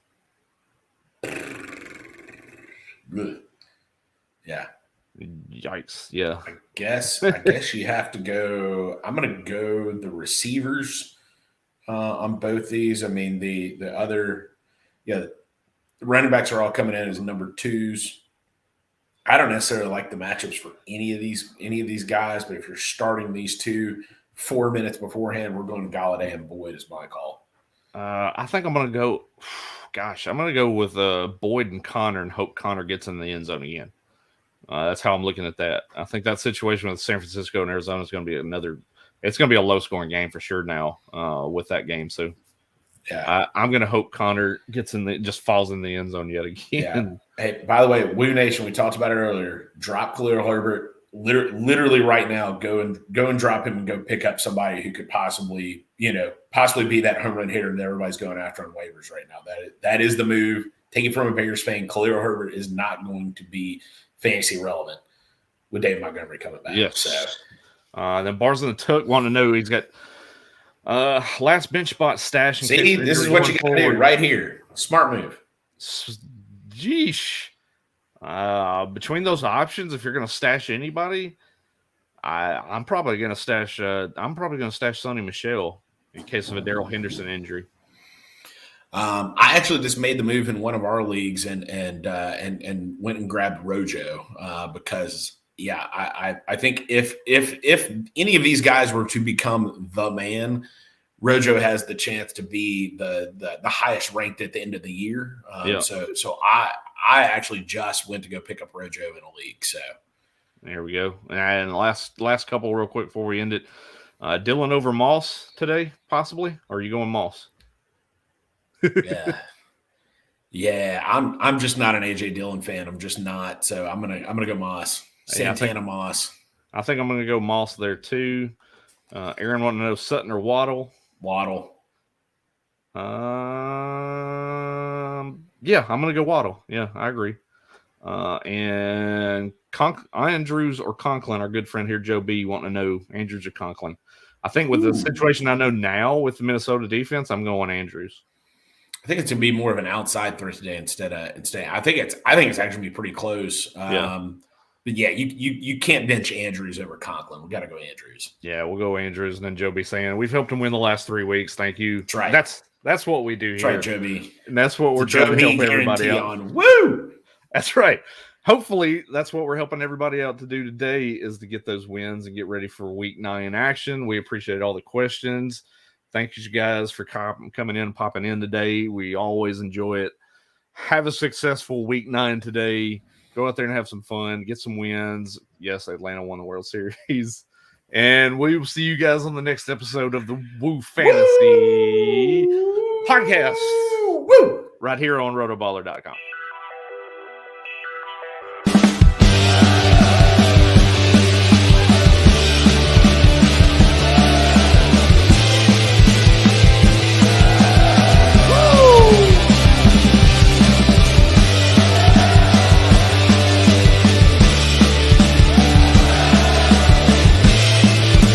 Yeah. Yikes. Yeah. I guess you have to go. I'm going to go the receivers on both these. I mean, the other, the running backs are all coming in as number 2s. I don't necessarily like the matchups for any of these guys, but if you're starting these 2 4 minutes beforehand, we're going Galladay and Boyd is my call. I think I'm going to go. I'm going to go with Boyd and Connor and hope Connor gets in the end zone again. That's how I'm looking at that. I think that situation with San Francisco and Arizona is going to be it's going to be a low-scoring game for sure now with that game. So, yeah, I'm going to hope Connor just falls in the end zone yet again. Yeah. Hey, by the way, Woo Nation, we talked about it earlier. Drop Khalil Herbert. Literally right now, go and drop him and go pick up somebody who could possibly be that home run hitter that everybody's going after on waivers right now. That is the move. Take it from a Bears fan. Khalil Herbert is not going to be fantasy relevant with Dave Montgomery coming back. Yes. So. Then Bars in the Tuck want to know he's got last bench spot stash. See, this is what you got to do right here. Smart move. Jeesh. Between those options, if you're going to stash anybody, I'm probably going to stash. I'm probably going to stash Sonny Michelle in case of a Daryl Henderson injury. I actually just made the move in one of our leagues and went and grabbed Rojo because I think if any of these guys were to become the man, Rojo has the chance to be the highest ranked at the end of the year. So I actually just went to go pick up Rojo in a league. So there we go. And last couple real quick before we end it. Dylan over Moss today, possibly? Or are you going Moss? Yeah. I'm just not an AJ Dillon fan. I'm just not. So I'm gonna go Moss. Santana Moss. I think I'm gonna go Moss there too. Aaron wanted to know Sutton or Waddle. Waddle. Yeah, I'm gonna go Waddle. Yeah, I agree. And Andrews or Conklin, our good friend here, Joe B, wanting to know Andrews or Conklin. I think with the situation I know now with the Minnesota defense, I'm going Andrews. I think it's gonna be more of an outside threat today instead. I think it's actually gonna be pretty close. But yeah, you can't bench Andrews over Conklin. We got to go Andrews. Yeah, we'll go Andrews, and then Joe B saying we've helped him win the last 3 weeks. Thank you. That's right. That's what we do That's here. Right, Joe B. And that's what we're trying to help everybody out on. Woo! That's right. Hopefully, that's what we're helping everybody out to do today is to get those wins and get ready for Week 9 action. We appreciate all the questions. Thank you guys for coming in and popping in today. We always enjoy it. Have a successful Week 9 today. Go out there and have some fun. Get some wins. Yes, Atlanta won the World Series. And we will see you guys on the next episode of the Woo Fantasy Podcast. Woo! Right here on rotoballer.com.